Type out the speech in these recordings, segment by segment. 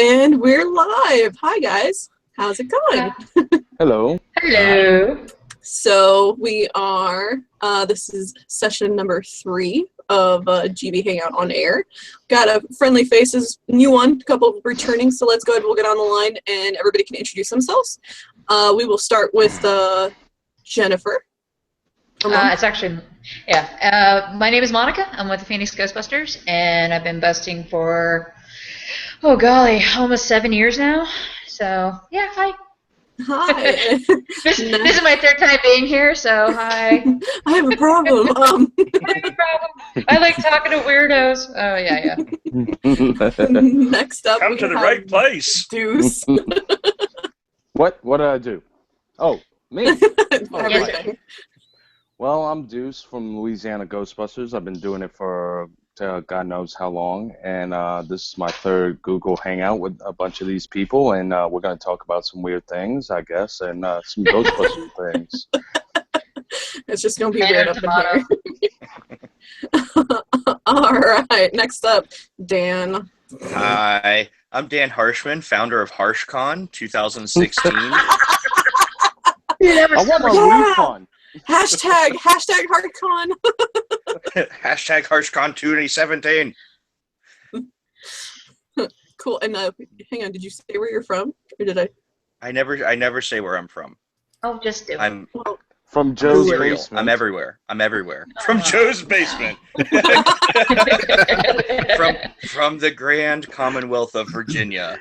And we're live. Hi, guys. How's it going? Hello. Hello. So we are, this is session number 3 of GBHangOut on air. Got a friendly faces, new one, a couple returning, so let's go ahead, we'll get on the line and everybody can introduce themselves. We will start with Jennifer. It's actually, yeah. My name is Monica. I'm with the Phoenix Ghostbusters, and I've been busting for, oh golly, almost 7 years now. So, yeah, hi. Hi. This is my 3rd time being here, so hi. I have a problem. I have a problem. I like talking to weirdos. Oh, yeah. Next up, come to the right place. Deuce. What did I do? Oh, me. Everything. Well, I'm Deuce from Louisiana Ghostbusters. I've been doing it for God knows how long, and this is my 3rd Google Hangout with a bunch of these people, and we're going to talk about some weird things, I guess, and some Ghostbuster things. It's just going to be weird up in here. All right, next up, Dan. Hi, I'm Dan Harshman, founder of HarshCon 2016. I want my refund. Hashtag HardCon. Hashtag HarshCon 2017. Cool. And hang on, did you say where you're from, or did I? I never say where I'm from. Oh, just do it. I'm From Joe's serial. basement. I'm everywhere. From Joe's basement. from the Grand Commonwealth of Virginia.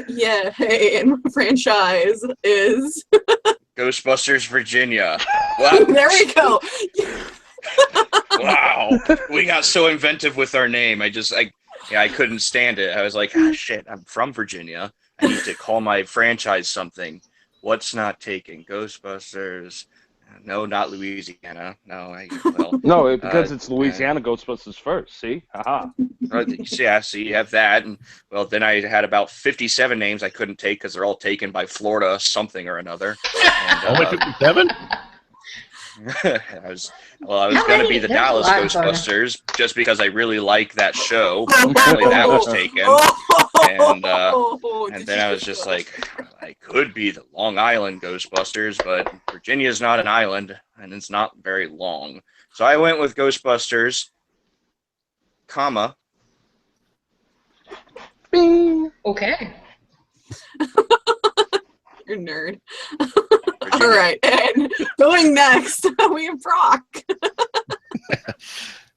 Yeah. Hey, and my franchise is Ghostbusters Virginia. Wow. There we go. Wow. We got so inventive with our name. I couldn't stand it. I was like, shit, I'm from Virginia. I need to call my franchise something. What's not taken? Ghostbusters. No, not Louisiana. No, No, because it's Louisiana Ghostbusters first. See? Haha. Yeah, so you have that. And, well, then I had about 57 names I couldn't take because they're all taken by Florida something or another. And, only 57? I was going to be the Dallas Ghostbusters just because I really like that show. Apparently that was taken. And then I was just like, I could be the Long Island Ghostbusters, but Virginia's not an island, and it's not very long. So I went with Ghostbusters, comma. Bing. Okay. You're a nerd. All right, and going next, we have Brock.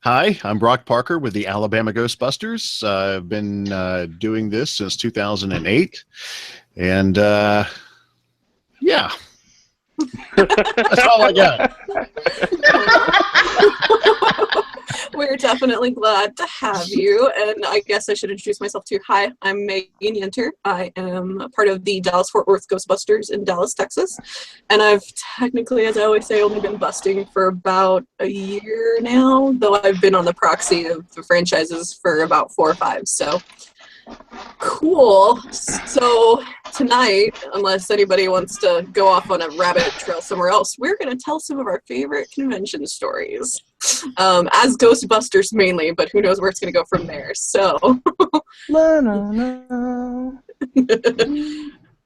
Hi, I'm Brock Parker with the Alabama Ghostbusters. I've been doing this since 2008, and yeah, that's all I got. We're definitely glad to have you, and I guess I should introduce myself too. Hi, I'm Megan Yenter. I am a part of the Dallas-Fort Worth Ghostbusters in Dallas, Texas, and I've technically, as I always say, only been busting for about a year now, though I've been on the proxy of the franchises for about 4 or 5, so cool. So tonight, unless anybody wants to go off on a rabbit trail somewhere else, we're going to tell some of our favorite convention stories. As Ghostbusters mainly, but who knows where it's going to go from there. So, I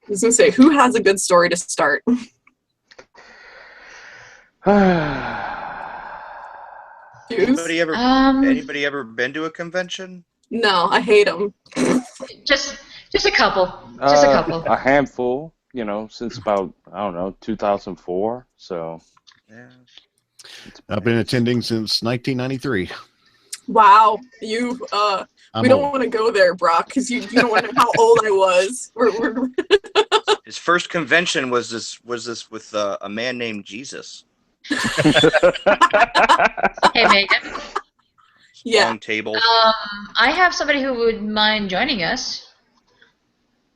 was going to say, who has a good story to start? Anybody ever been to a convention? No, I hate them. Just a couple. Just a couple. A handful, since about, 2004, so. Yeah. I've been attending since 1993. Wow, we don't want to go there, Brock, because you don't want to know how old I was. His first convention was this with a man named Jesus. Hey, Megan. Yeah. Long table. I have somebody who would mind joining us.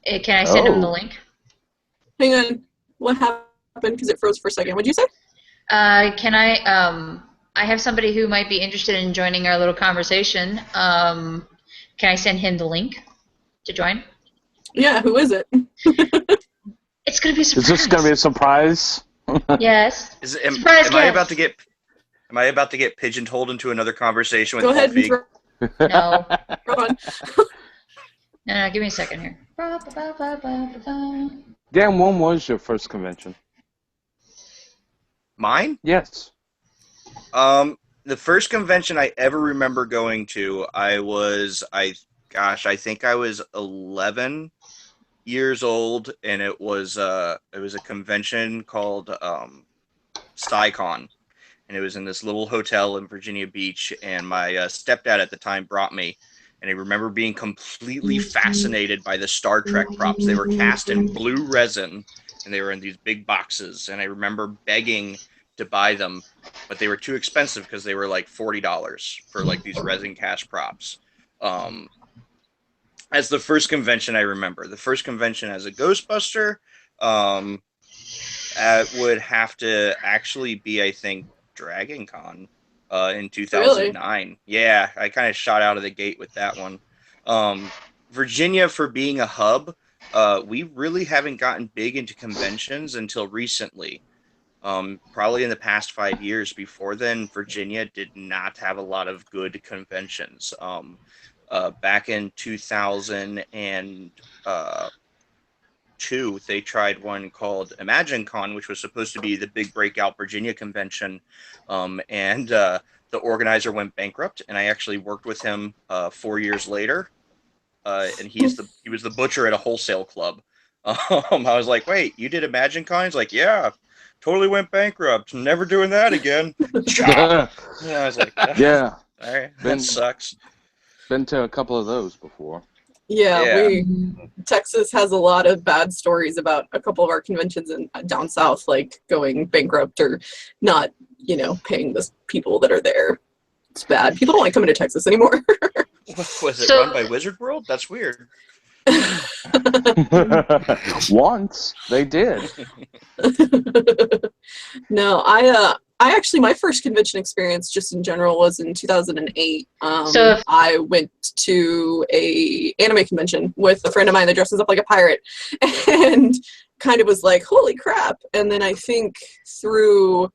Can I send him the link? Hang on. What happened? Because it froze for a second. What'd you say? Can I have somebody who might be interested in joining our little conversation. Can I send him the link to join? Yeah, who is it? It's going to be a surprise. Is this going to be a surprise? Yes. Am I about to get pigeonholed into another conversation with Go ahead Paul Feig? No. Go on. No, give me a second here. Dan, when was your first convention? Mine? Yes. The first convention I ever remember going to, I think I was 11 years old, and it was a convention called StyCon, and it was in this little hotel in Virginia Beach, and my stepdad at the time brought me, and I remember being completely fascinated by the Star Trek props. They were cast in blue resin, and they were in these big boxes, and I remember begging to buy them, but they were too expensive because they were like $40 for like these resin cast props. As the first convention I remember, the first convention as a Ghostbuster, would have to actually be, I think, Dragon Con in 2009. Really? Yeah, I kind of shot out of the gate with that one. Virginia, for being a hub, we really haven't gotten big into conventions until recently. Probably in the past 5 years. Before then, Virginia did not have a lot of good conventions. Back in 2002, they tried one called ImagineCon, which was supposed to be the big breakout Virginia convention, and the organizer went bankrupt. And I actually worked with him 4 years later, and he was the butcher at a wholesale club. I was like, "Wait, you did ImagineCon?" He's like, "Yeah, totally went bankrupt. Never doing that again." Chop. And I was like, Yeah. all right, that sucks. Been to a couple of those before. Yeah, Texas has a lot of bad stories about a couple of our conventions down south, like going bankrupt or not, paying the people that are there. It's bad. People don't like coming to Texas anymore. Was it run by Wizard World? That's weird. Once they did. No, I actually, my first convention experience just in general was in 2008. I went to a anime convention with a friend of mine that dresses up like a pirate and kind of was like, holy crap. And then I think through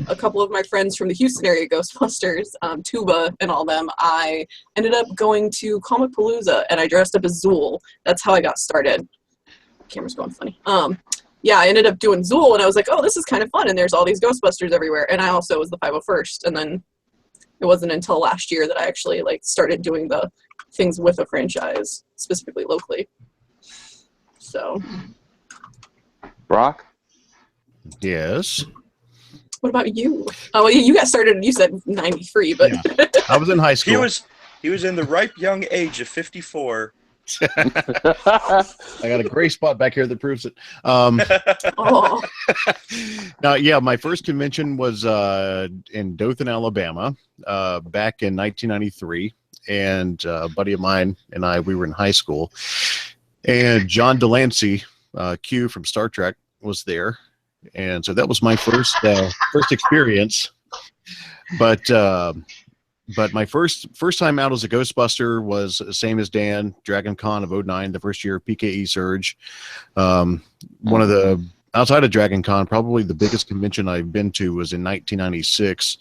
a couple of my friends from the Houston area Ghostbusters, Tuba and all them, I ended up going to Comicpalooza and I dressed up as Zool. That's how I got started. Camera's going funny. Yeah, I ended up doing Zool, and I was like, oh, this is kind of fun, and there's all these Ghostbusters everywhere, and I also was the 501st, and then it wasn't until last year that I actually, started doing the things with a franchise, specifically locally. So. Brock? Yes? What about you? Oh, well, you got started, you said 93, but... Yeah. I was in high school. He was in the ripe young age of 54. I got a gray spot back here that proves it. Oh. Now, yeah, my first convention was in Dothan, Alabama, back in 1993, and a buddy of mine and we were in high school, and John Delancey, Q from Star Trek, was there, and so that was my first experience. But my first time out as a Ghostbuster was the same as Dan, Dragon Con of 2009, the first year of PKE Surge. One of the, outside of Dragon Con, probably the biggest convention I've been to was in 1996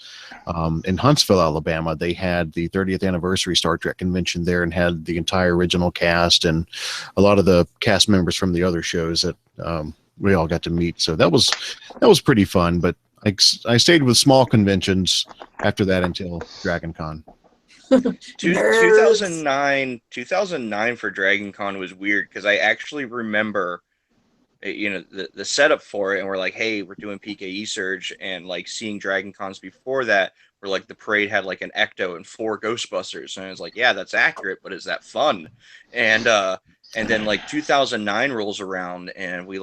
in Huntsville, Alabama. They had the 30th anniversary Star Trek convention there and had the entire original cast and a lot of the cast members from the other shows that we all got to meet. So that was pretty fun, but I stayed with small conventions after that until Dragon Con. 2009 for Dragon Con was weird because I actually remember, the setup for it, and we're like, hey, we're doing PKE Surge, and seeing Dragon Cons before that, where the parade had an Ecto and 4 Ghostbusters, and I was like, yeah, that's accurate, but is that fun? And then 2009 rolls around, and we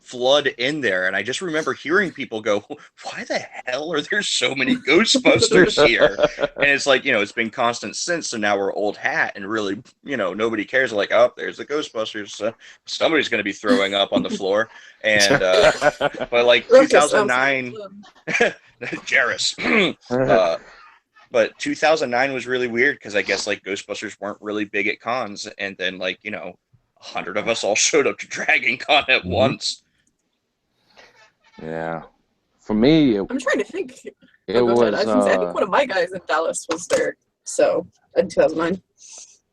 flood in there, and I just remember hearing people go, why the hell are there so many Ghostbusters here? And it's it's been constant since, so now we're old hat and really nobody cares. Like, oh, there's the Ghostbusters, somebody's going to be throwing up on the floor. And but 2009 Jarrus. But 2009 was really weird because I guess Ghostbusters weren't really big at cons, and then 100 of us all showed up to Dragon Con at once. Yeah, for me, I'm trying to think. It was. I think one of my guys in Dallas was there. So in 2009.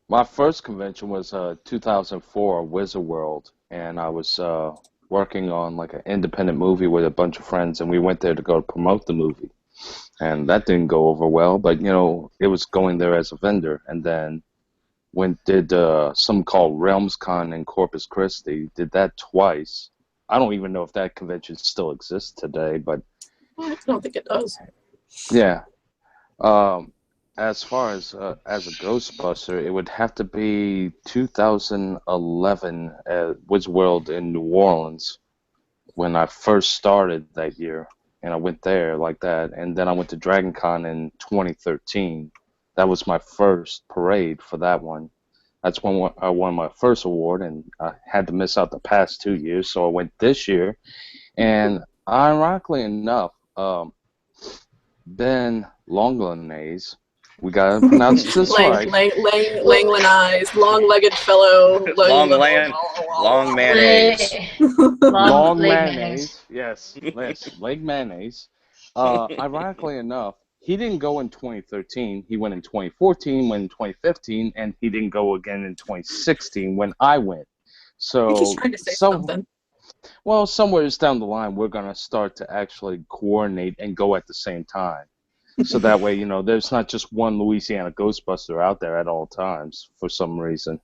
My first convention was 2004 Wizard World, and I was working on like an independent movie with a bunch of friends, and we went there to go promote the movie. And that didn't go over well, but you know, it was going there as a vendor. And then did something called RealmsCon in Corpus Christi, did that twice. I don't even know if that convention still exists today, but I don't think it does. yeah. As far as a Ghostbuster, it would have to be 2011 at Wizard World in New Orleans when I first started that year, and I went there like that, and then I went to Dragon Con in 2013. That was my first parade for that one. That's when I won my first award, and I had to miss out the past 2 years, so I went this year. And ironically enough, Ben Longlanese, we gotta pronounce this right. Langlanized, long-legged fellow. Long mayonnaise. Long mayonnaise. Yes, leg mayonnaise. Ironically enough, he didn't go in 2013. He went in 2014, went in 2015, and he didn't go again in 2016 when I went. So, He's trying to say something. Well, somewhere down the line, we're gonna start to actually coordinate and go at the same time. So that way, you know, there's not just one Louisiana Ghostbuster out there at all times for some reason.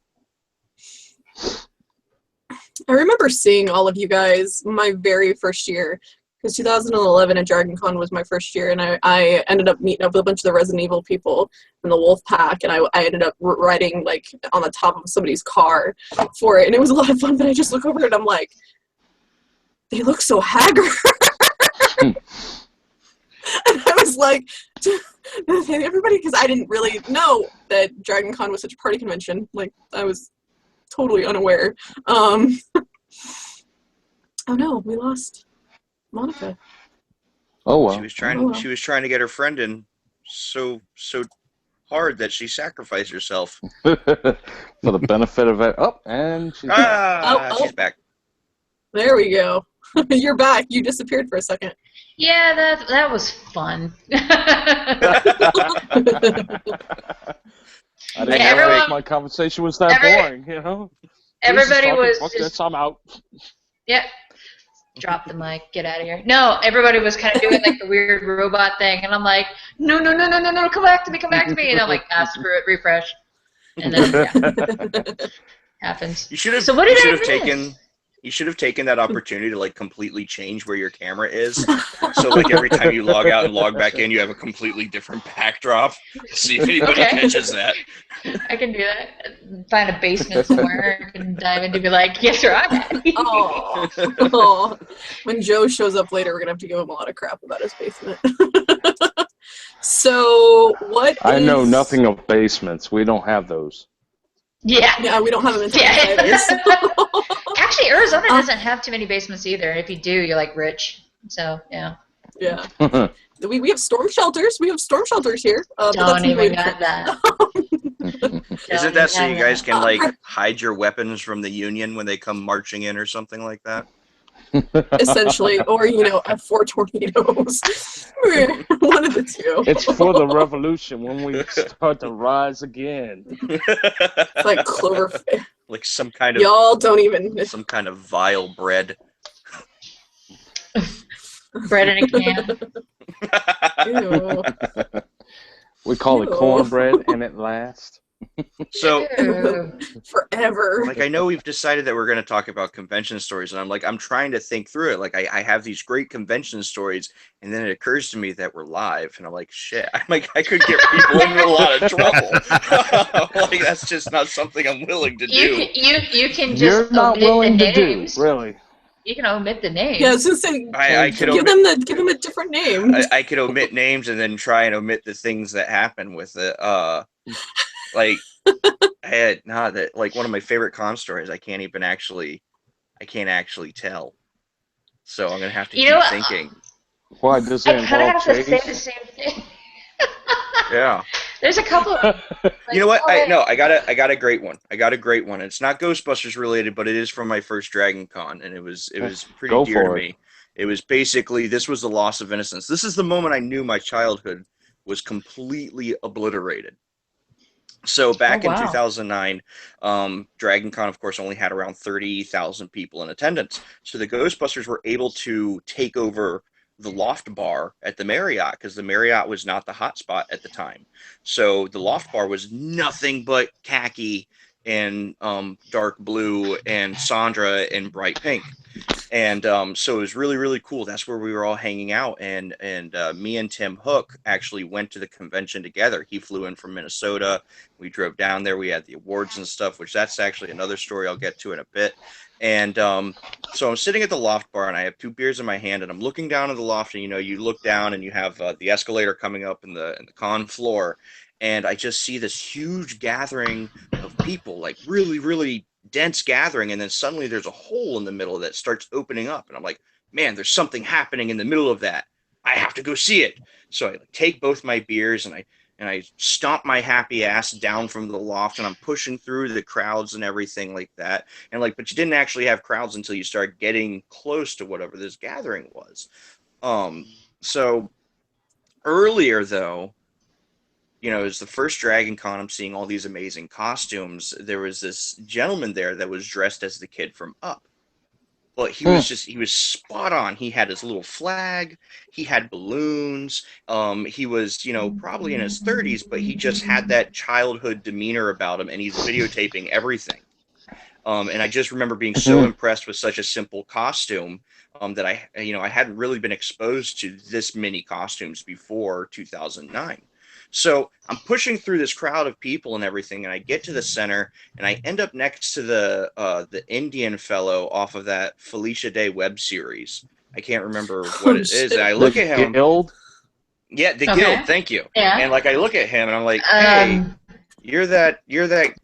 I remember seeing all of you guys my very first year, because 2011 at Dragon Con was my first year, and I ended up meeting up with a bunch of the Resident Evil people in the Wolf Pack, and I ended up riding like on the top of somebody's car for it, and it was a lot of fun. But I just look over it and I'm like, they look so haggard. And I was like, everybody, because I didn't really know that Dragon Con was such a party convention. Like, I was totally unaware. Oh no, we lost Monica. Oh well. She was trying to get her friend in so hard that she sacrificed herself. For the benefit of it. Oh, and she's back. She's back. There we go. You're back. You disappeared for a second. Yeah, that was fun. I didn't realize my conversation was that boring, you know? Everybody was fuck just... this, I'm out. Yep. Drop the mic, get out of here. No, everybody was kind of doing like the weird robot thing, and I'm like, no, come back to me. And I'm like, screw it, refresh. And then, yeah. Happens. You should have taken that opportunity to like completely change where your camera is. So like every time you log out and log back in, you have a completely different backdrop. See if anybody catches that. I can do that. Find a basement somewhere and dive into, be like, yes, sir, I'm at. Oh. When Joe shows up later, we're gonna have to give him a lot of crap about his basement. So I know nothing of basements. We don't have those. Yeah, we don't have them in Texas. Actually, Arizona doesn't have too many basements either. If you do, you're like rich. So yeah. Yeah. we have storm shelters. We have storm shelters here. Don't even got that. Isn't that so you guys can like hide your weapons from the Union when they come marching in or something like that? Essentially, or you know, 4 tornadoes. One of the two. It's for the revolution when we start to rise again. It's like Cloverfield. Like some kind of y'all don't even some kind of vile bread. Bread in a can. Ew. We call it cornbread, and it lasts. So forever. Like I know we've decided that we're going to talk about convention stories, and I'm trying to think through it. Like I have these great convention stories, and then it occurs to me that we're live, and I'm like, shit, I could get people in a lot of trouble. Like that's just not something I'm willing to do. You can just You're not willing to do, really. You can omit the names. Yeah, I was just saying, I could give them a different name. I could omit names and then try and omit the things that happen with it. Like I had like one of my favorite con stories. I can't actually tell. So I'm gonna have to keep thinking. Why does it I kind of have involve to say the same thing. Yeah. There's a couple. You know what? I got a great one. It's not Ghostbusters related, but it is from my first Dragon Con, and it was pretty dear to me. It was basically, this was the loss of innocence. This is the moment I knew my childhood was completely obliterated. So back Oh, in wow. 2009, Dragon Con, of course, only had around 30,000 people in attendance. So the Ghostbusters were able to take over the Loft Bar at the Marriott because the Marriott was not the hot spot at the time. So the Loft Bar was nothing but khaki and dark blue and Sandra in bright pink. And so it was really, really cool. That's where we were all hanging out. And me and Tim Hook actually went to the convention together. He flew in from Minnesota. We drove down there. We had the awards and stuff, which that's actually another story I'll get to in a bit. And so I'm sitting at the Loft Bar, and I have 2 beers in my hand, and I'm looking down at the loft, and, you know, you look down, and you have the escalator coming up in the con floor, and I just see this huge gathering of people, like really, really dense gathering, and then suddenly there's a hole in the middle that starts opening up, and I'm like, man, there's something happening in the middle of that. I have to go see it. So I take both my beers and I stomp my happy ass down from the loft, and I'm pushing through the crowds and everything like that. And like, but you didn't actually have crowds until you start getting close to whatever this gathering was. So earlier though, you know, it was the first Dragon Con. I'm seeing all these amazing costumes. There was this gentleman there that was dressed as the kid from Up. But he was spot on. He had his little flag. He had balloons. He was, you know, probably in his 30s, but he just had that childhood demeanor about him, and he's videotaping everything. And I just remember being so impressed with such a simple costume that I hadn't really been exposed to this many costumes before 2009. So I'm pushing through this crowd of people and everything, and I get to the center, and I end up next to the Indian fellow off of that Felicia Day web series. I can't remember what it is. And I look at him. Guild? Yeah, the Okay. Guild. Thank you. Yeah. And like I look at him, and I'm like, hey, you're that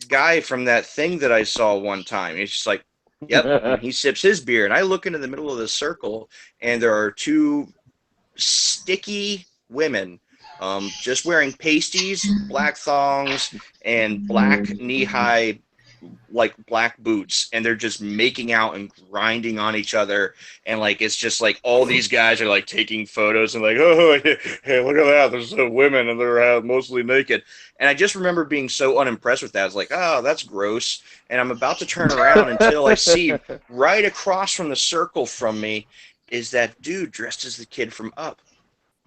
guy from that thing that I saw one time. And he's just like, yep. And he sips his beer, and I look into the middle of the circle, and there are 2 sticky women. Just wearing pasties, black thongs, and black knee-high, like, black boots, and they're just making out and grinding on each other, and, like, it's just, like, all these guys are, like, taking photos and, like, oh, hey, look at that, there's women, and they're mostly naked, and I just remember being so unimpressed with that. I was like, oh, that's gross, and I'm about to turn around until I see right across from the circle from me is that dude dressed as the kid from Up.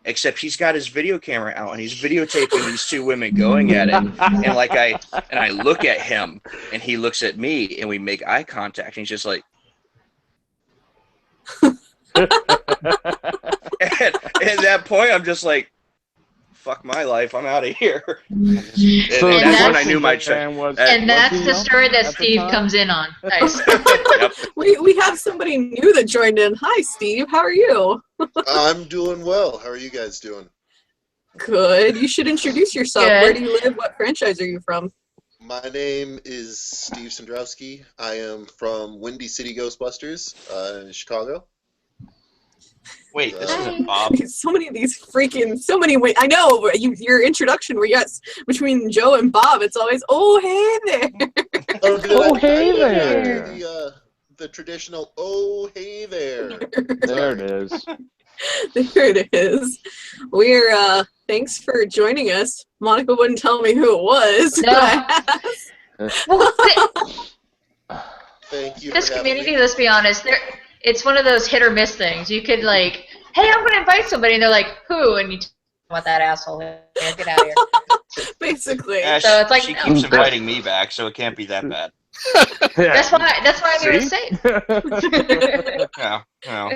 Except he's got his video camera out, and he's videotaping these 2 women going at it. And like I look at him, and he looks at me, and we make eye contact, and he's just like, and at that point, I'm just like, fuck my life, I'm out of here. And that's when I knew my check. And that's the story that Steve comes in on. Nice. Yep. We have somebody new that joined in. Hi, Steve. How are you? I'm doing well. How are you guys doing? Good. You should introduce yourself. Good. Where do you live? What franchise are you from? My name is Steve Sandrowski. I am from Windy City Ghostbusters in Chicago. Wait, this isn't Bob. So many of these I know, your introduction where, yes, between Joe and Bob, it's always, oh, hey there. Oh, hey there. The traditional, oh, hey there. There it is. There it is. We're, thanks for joining us. Monica wouldn't tell me who it was. No. Well, Thank you. this for having community, me. let's be honest, it's one of those hit or miss things. You could like, hey, I'm going to invite somebody, and they're like, who? And you want that asshole. Yeah, get out of here. Basically. Yeah, So it's like, she no. keeps inviting me back, so it can't be that bad. That's why I'm going to say it. Yeah.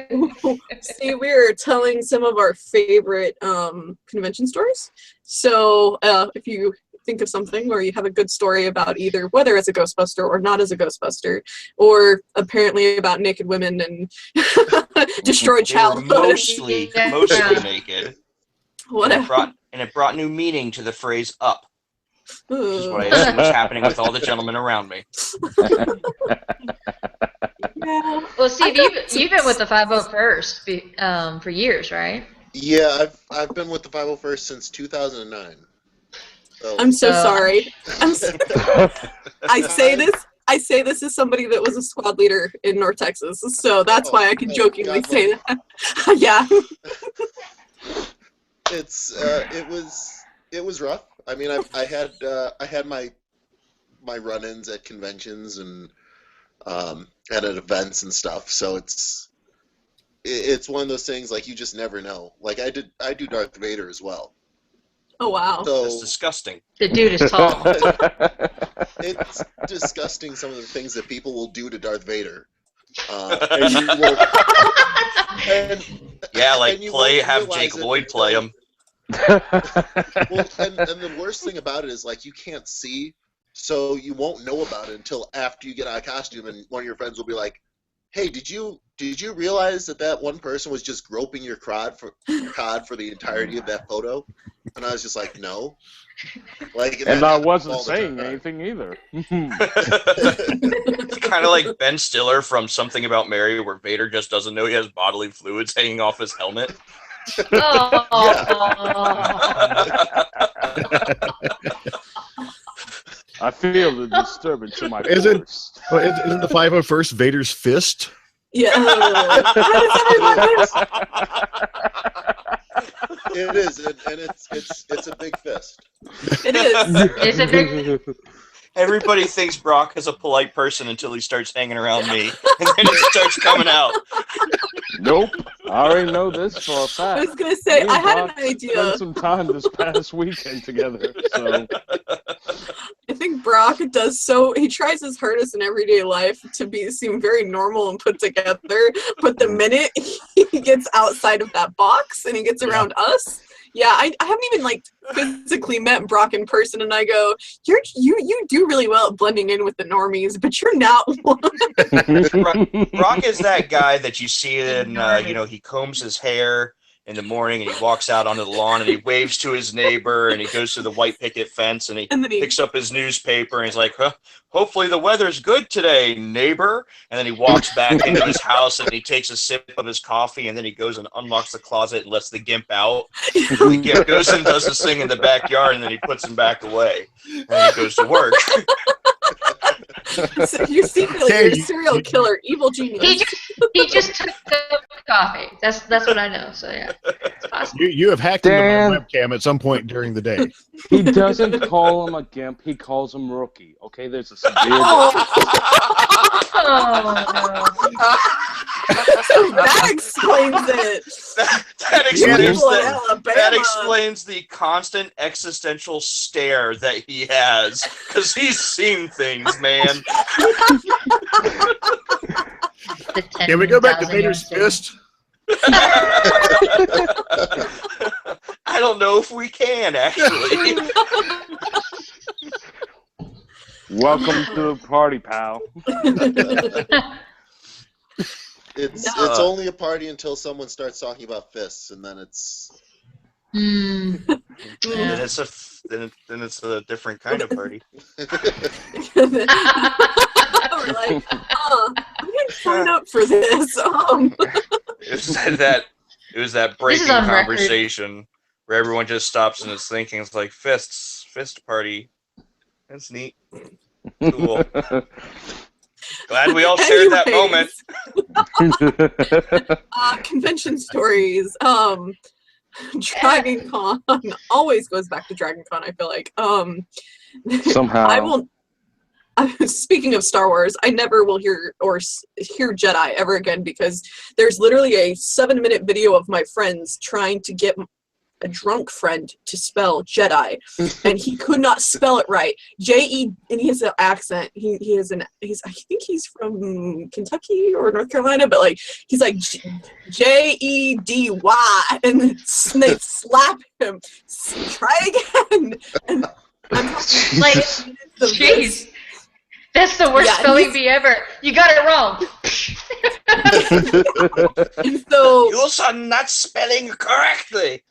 See, we're telling some of our favorite convention stories. So if you think of something, or you have a good story about either whether as a Ghostbuster or not as a Ghostbuster, or apparently about naked women and destroyed childhood. Mostly naked. Whatever. And it brought new meaning to the phrase "up," which is what I Ooh. assume was happening with all the gentlemen around me. Yeah. Well, Steve, you've been with the 501st for years, right? Yeah, I've been with the 501st since 2009. So, I'm so sorry. I say this as somebody that was a squad leader in North Texas, so that's why I can jokingly say that. Yeah. it was rough. I mean, I had my run-ins at conventions and at events and stuff. So it's one of those things like you just never know. Like I do Darth Vader as well. Oh wow. So That's disgusting. The dude is tall. it's disgusting some of the things that people will do to Darth Vader. And you will, like have Jake Lloyd play him. Well, and the worst thing about it is like you can't see, so you won't know about it until after you get out of costume, and one of your friends will be like, "Hey, did you realize that one person was just groping your cod for the entirety of that photo?" And I was just like, "No." Like, and I wasn't saying anything either. It's kind of like Ben Stiller from Something About Mary, where Vader just doesn't know he has bodily fluids hanging off his helmet. I feel the disturbance in my Isn't force. isn't the 501st Vader's fist? Yeah. It is, and it's a big fist. It is. It's a big. Everybody thinks Brock is a polite person until he starts hanging around me, and then it starts coming out. Nope. I already know this for a I fact. was gonna say Me I and had Brock an idea. Spent some time this past weekend together, so I think Brock does so. He tries his hardest in everyday life to seem very normal and put together. But the minute he gets outside of that box and he gets around us, I haven't even like physically met Brock in person, and I go, you do really well at blending in with the normies, but you're not one. Brock is that guy that you see in, he combs his hair in the morning and he walks out onto the lawn and he waves to his neighbor and he goes to the white picket fence and he picks up his newspaper and he's like, hopefully the weather's good today, neighbor. And then he walks back into his house and he takes a sip of his coffee and then he goes and unlocks the closet and lets the gimp out. The gimp goes and does his thing in the backyard and then he puts him back away and then he goes to work. So you're secretly you're a serial killer, evil genius. He just took the coffee. That's what I know. So yeah, it's possible. You have hacked into my webcam at some point during the day. he doesn't call him a gimp. He calls him rookie. Okay, there's a severe So that explains it. That explains the constant existential stare that he has, because he's seen things, man. Can we go back to Vader's fist? I don't know if we can, actually. Welcome to the party, pal. It's only a party until someone starts talking about fists, and then it's. Then it's a different kind of party. We're like, I didn't sign up for this. It was that breaking conversation where everyone just stops and is thinking. It's like fist party. That's neat. Cool. Glad we all shared that moment. Convention stories. Dragon Con always goes back to Dragon Con, I feel like. Somehow. Speaking of Star Wars, I never will hear Jedi ever again, because there's literally a 7-minute video of my friends trying to get a drunk friend to spell Jedi, and he could not spell it right. J-E, and he has an accent. I think he's from Kentucky or North Carolina, but like he's like J-E-D-Y, and they slap him. Try again, and I'm talking like, jeez. That's the worst spelling bee ever. You got it wrong. And so you are not spelling correctly.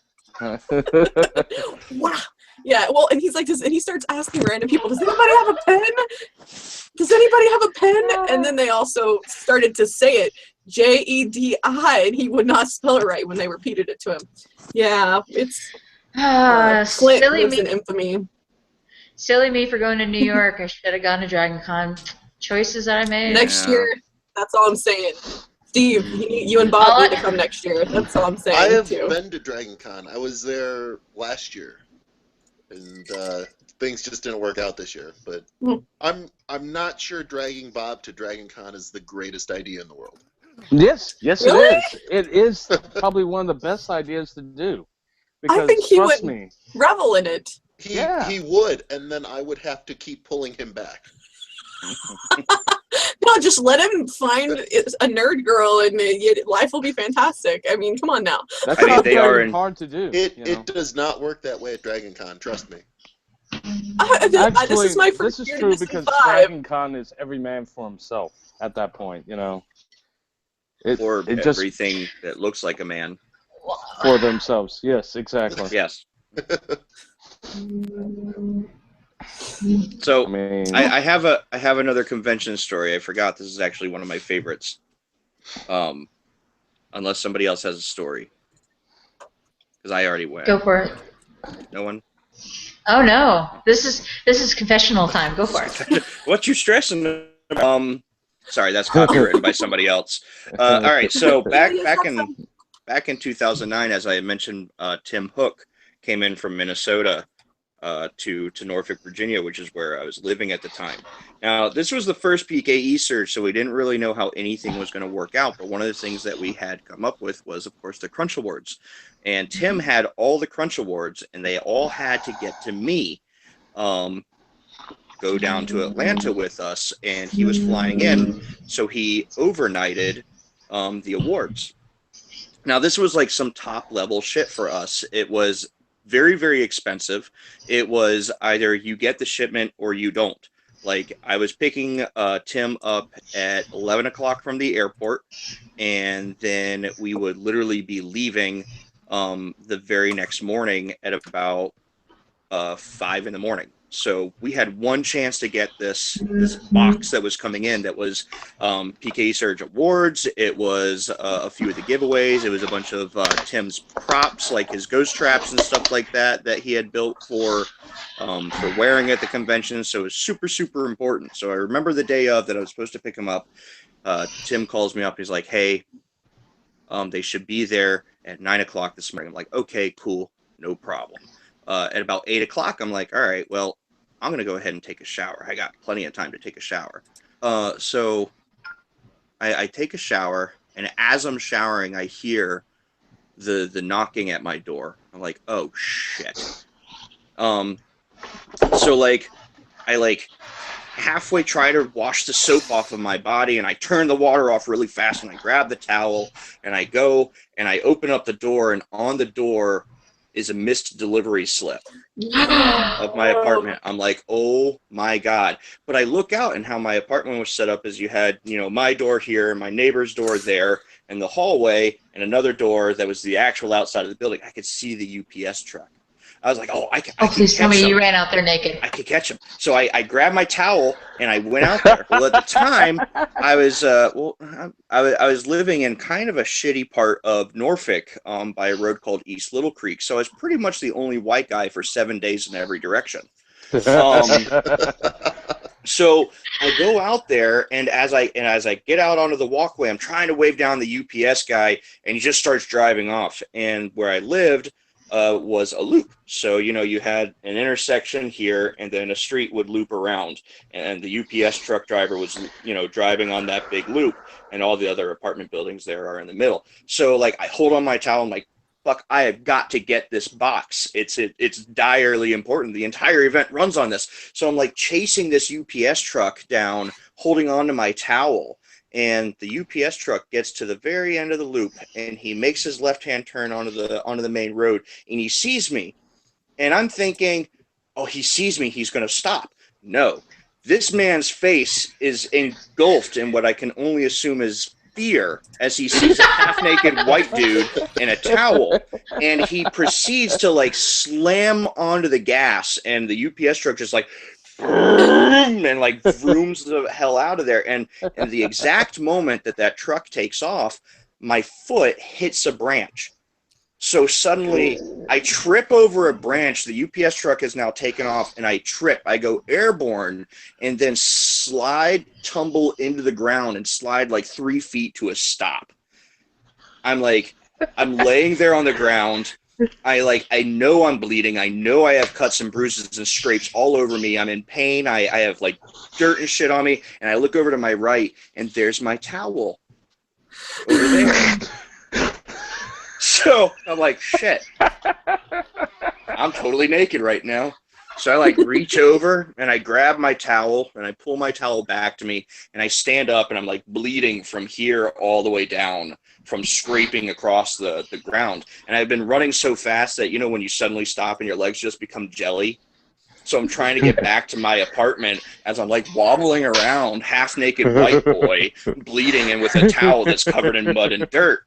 Wow. Yeah, well, and he's like, and he starts asking random people, does anybody have a pen? Does anybody have a pen? And then they also started to say it, J-E-D-I, and he would not spell it right when they repeated it to him. Yeah, it's Clint lives in infamy. Silly me for going to New York. I should have gone to Dragon Con. Choices that I made. Next year, that's all I'm saying. Steve, you and Bob need to come next year. That's all I'm saying. I have been to Dragon Con. I was there last year. and things just didn't work out this year. But I'm not sure dragging Bob to Dragon Con is the greatest idea in the world. Yes, Really? it is. It is probably one of the best ideas to do. Because I think he trust would me, revel in it. He would, and then I would have to keep pulling him back. No, just let him find a nerd girl, and life will be fantastic. I mean, come on now. that's I mean, not they very are in- hard to do. It does not work that way at Dragon Con, trust me. Actually, this is my this first is year true to because Mystic 5. Dragon Con is every man for himself at that point, you know. Or it just everything that looks like a man. for themselves. Yes, exactly. Yes. So I mean, I have another convention story. I forgot this is actually one of my favorites. Unless somebody else has a story, because I already went. Go for it. No one. Oh no, this is confessional time. Go for it. What you stressing about? Sorry, that's copywritten by somebody else. All right, so back in 2009, as I had mentioned, Tim Hook came in from Minnesota to Norfolk, Virginia, which is where I was living at the time. Now, this was the first PKE surge, so we didn't really know how anything was going to work out. But one of the things that we had come up with was, of course, the Crunch Awards. And Tim had all the Crunch Awards, and they all had to get to me. Go down to Atlanta with us, and he was flying in, so he overnighted the awards. Now, this was like some top level shit for us. It was very, very expensive. It was either you get the shipment or you don't. Like, I was picking Tim up at 11 o'clock from the airport, and then we would literally be leaving the very next morning at about 5 in the morning. So we had one chance to get this box that was coming in that was PKE Surge Awards. It was a few of the giveaways. It was a bunch of Tim's props, like his ghost traps and stuff like that he had built for wearing at the convention. So it was super, super important. So I remember the day of that I was supposed to pick him up. Tim calls me up. He's like, hey, they should be there at 9 o'clock this morning. I'm like, okay, cool, no problem. At about 8 o'clock, I'm like, all right, well, I'm going to go ahead and take a shower. I got plenty of time to take a shower. So I take a shower, and as I'm showering, I hear the knocking at my door. I'm like, oh, shit. So, like, I, halfway try to wash the soap off of my body, and I turn the water off really fast, and I grab the towel, and I go, and I open up the door, and on the door is a missed delivery slip of my apartment. I'm like, oh my God. But I look out, and how my apartment was set up is you had, my door here, my neighbor's door there, and the hallway, and another door that was the actual outside of the building. I could see the UPS truck. I was like, oh, I can please tell me you ran out there naked. I could catch him. So I grabbed my towel and I went out there. Well, at the time, I was I was living in kind of a shitty part of Norfolk by a road called East Little Creek. So I was pretty much the only white guy for 7 days in every direction. So I go out there, and as I get out onto the walkway, I'm trying to wave down the UPS guy, and he just starts driving off. And where I lived was a loop. So, you had an intersection here, and then a street would loop around, and the UPS truck driver was, driving on that big loop, and all the other apartment buildings there are in the middle. So, I hold on my towel, I'm like, fuck, I have got to get this box. It's direly important. The entire event runs on this. So I'm chasing this UPS truck down, holding on to my towel. And the UPS truck gets to the very end of the loop, and he makes his left-hand turn onto the main road, and he sees me. And I'm thinking, oh, he sees me, he's going to stop. No. This man's face is engulfed in what I can only assume is fear as he sees a half-naked white dude in a towel, and he proceeds to slam onto the gas, and the UPS truck just and vrooms the hell out of there. And the exact moment that truck takes off, my foot hits a branch. So suddenly I trip over a branch. The UPS truck has now taken off, and I trip. I go airborne and then tumble into the ground and slide 3 feet to a stop. I'm laying there on the ground. I know I'm bleeding. I know I have cuts and bruises and scrapes all over me. I'm in pain. I have like dirt and shit on me. And I look over to my right, and there's my towel over there. So I'm like, shit. I'm totally naked right now. So I like reach over and I grab my towel and I pull my towel back to me and I stand up and I'm like bleeding from here all the way down from scraping across the ground. And I've been running so fast that, you know, when you suddenly stop and your legs just become jelly. So I'm trying to get back to my apartment as I'm like wobbling around, half naked white boy, bleeding and with a towel that's covered in mud and dirt.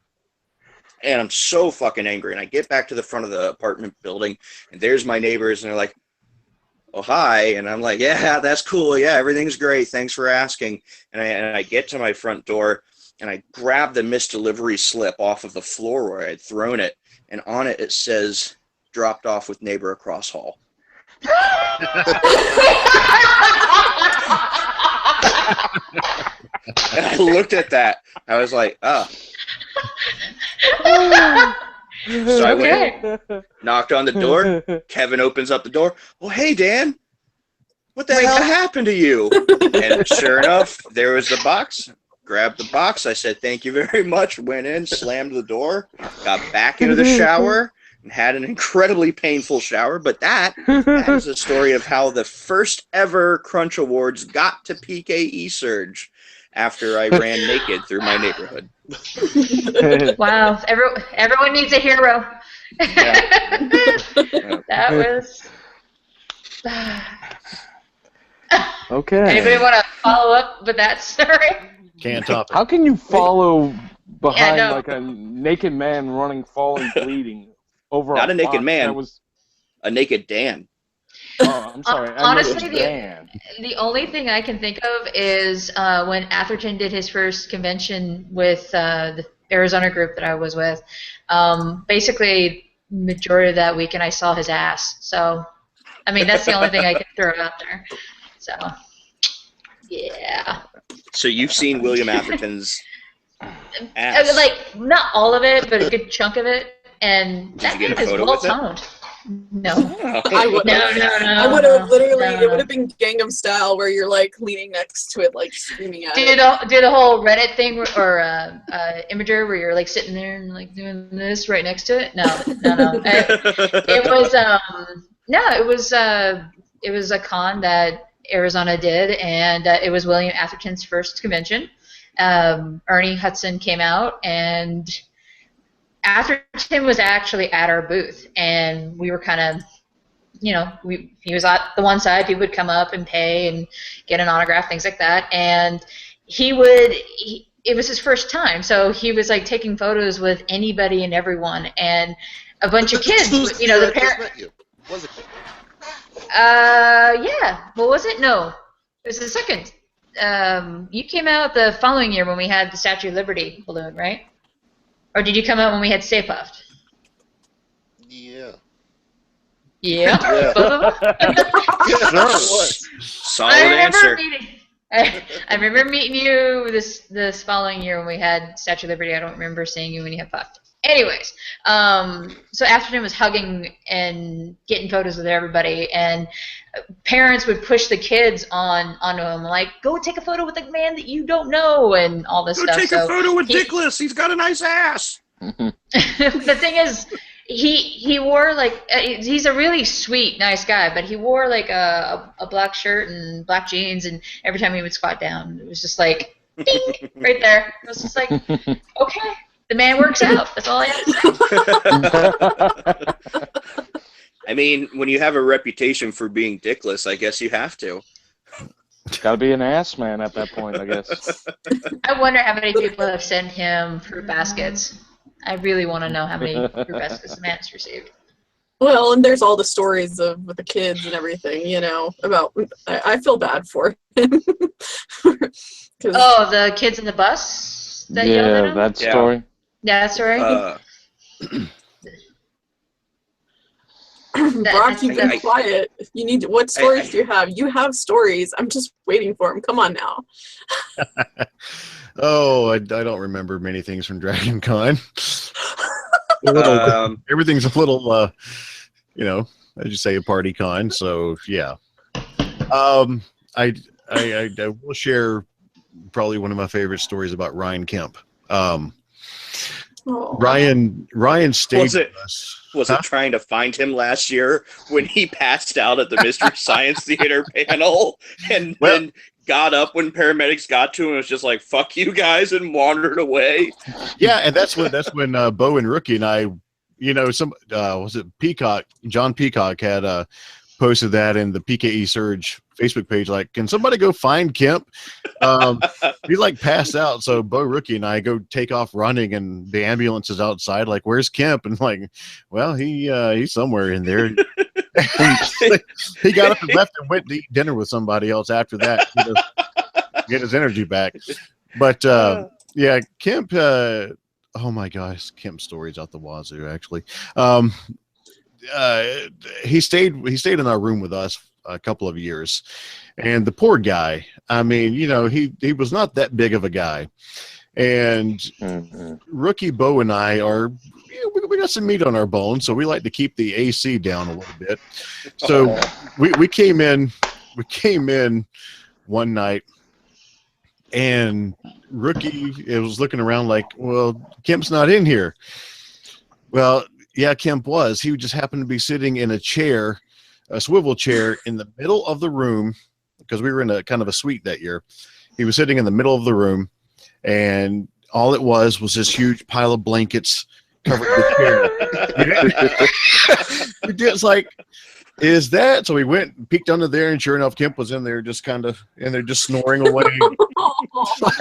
And I'm so fucking angry. And I get back to the front of the apartment building and there's my neighbors and they're like, oh, hi. And I'm like, yeah, that's cool. Yeah, everything's great. Thanks for asking. And I get to my front door and I grab the missed delivery slip off of the floor where I had thrown it. And on it, it says, dropped off with neighbor across hall. And I looked at that. I was like, oh. So I went, knocked on the door. Kevin opens up the door. Oh, hey, Dan. What the hell happened to you? And sure enough, there was the box. Grabbed the box. I said, thank you very much. Went in, slammed the door, got back into the shower, and had an incredibly painful shower. But that is a story of how the first ever Crunch Awards got to PKE Surge after I ran naked through my neighborhood. Wow, everyone needs a hero. Yeah. That was. Okay. Anybody want to follow up with that story? Can't top it. How can you follow behind no. like a naked man running, falling, bleeding over Not a naked box man. that was... A naked Dan. Oh, I'm sorry. Honestly, Dan. the only thing I can think of is when Atherton did his first convention with the Arizona group that I was with. Basically, majority of that weekend I saw his ass. So, I mean, that's the only thing I can throw out there. So, yeah. So you've seen William Atherton's ass. Like, not all of it, but a good chunk of it. And Did that you get a man is photo well with it? toned. No. I would No. I would have literally, No. it would have been Gangnam Style where you're like leaning next to it, like screaming at it. Do the whole Reddit thing or Imager where you're like sitting there and like doing this right next to it. No. It was a con that Arizona did, and it was William Atherton's first convention. Ernie Hudson came out, and Atherton was actually at our booth, and we were kind of, you know, he was at the one side. People would come up and pay and get an autograph, things like that, and it was his first time, so he was like taking photos with anybody and everyone, and a bunch of kids, you know, the parents. Was it? Yeah. What was it? No, it was the second. You came out the following year when we had the Statue of Liberty balloon, right? Or did you come out when we had Stay Puft? Yeah. Yeah. Yeah. Both of them? Yeah, it was. Solid answer. I remember meeting you this following year when we had Statue of Liberty. I don't remember seeing you when you had Puft. Anyways, so Atherton was hugging and getting photos with everybody, and parents would push the kids onto him, like, go take a photo with a man that you don't know, and all this stuff. Go take a photo with Dickless. He's got a nice ass. The thing is, he wore like he's a really sweet, nice guy, but he wore like a black shirt and black jeans, and every time he would squat down, it was just like ding, right there. It was just like, okay. The man works out. That's all I have to say. I mean, when you have a reputation for being dickless, I guess you have to. Gotta be an ass man at that point, I guess. I wonder how many people have sent him fruit baskets. I really want to know how many fruit baskets the man has received. Well, and there's all the stories of with the kids and everything, you know, about. I feel bad for him. Oh, the kids in the bus that yelled at him? That story. Yeah, that's right. Brock, you've been quiet. You need. What stories do you have? You have stories. I'm just waiting for them. Come on now. Oh, I don't remember many things from Dragon Con. everything's a little, you know, as you say, a party con. So yeah, I will share probably one of my favorite stories about Ryan Kemp. Ryan stayed with us. Was it trying to find him last year when he passed out at the Mystery Science Theater panel and then got up when paramedics got to him and was just like, fuck you guys, and wandered away? Yeah, and that's when Bo and Rookie and I, you know, was it Peacock? John Peacock had posted that in the PKE Surge Facebook page, like, can somebody go find Kemp? He like passed out. So Bo, Rookie, and I go take off running, and the ambulance is outside. Like, where's Kemp? And like, well, he's somewhere in there. He got up and left and went to eat dinner with somebody else after that. Get his energy back. But yeah, Kemp. Oh my gosh, Kemp stories out the wazoo. Actually, he stayed in our room with us a couple of years, and the poor guy, I mean, you know, he was not that big of a guy, and Rookie, Bo, and I are, you know, we got some meat on our bones, so we like to keep the AC down a little bit. So we came in one night, and Rookie, it was looking around like, well, Kemp's not in here. Well, yeah, Kemp was. He just happened to be sitting in a chair, a swivel chair in the middle of the room, because we were in a kind of a suite that year. He was sitting in the middle of the room, and all it was this huge pile of blankets covered the chair. It's like, is that? So we went and peeked under there, and sure enough, Kemp was in there, just kind of in there, just snoring away.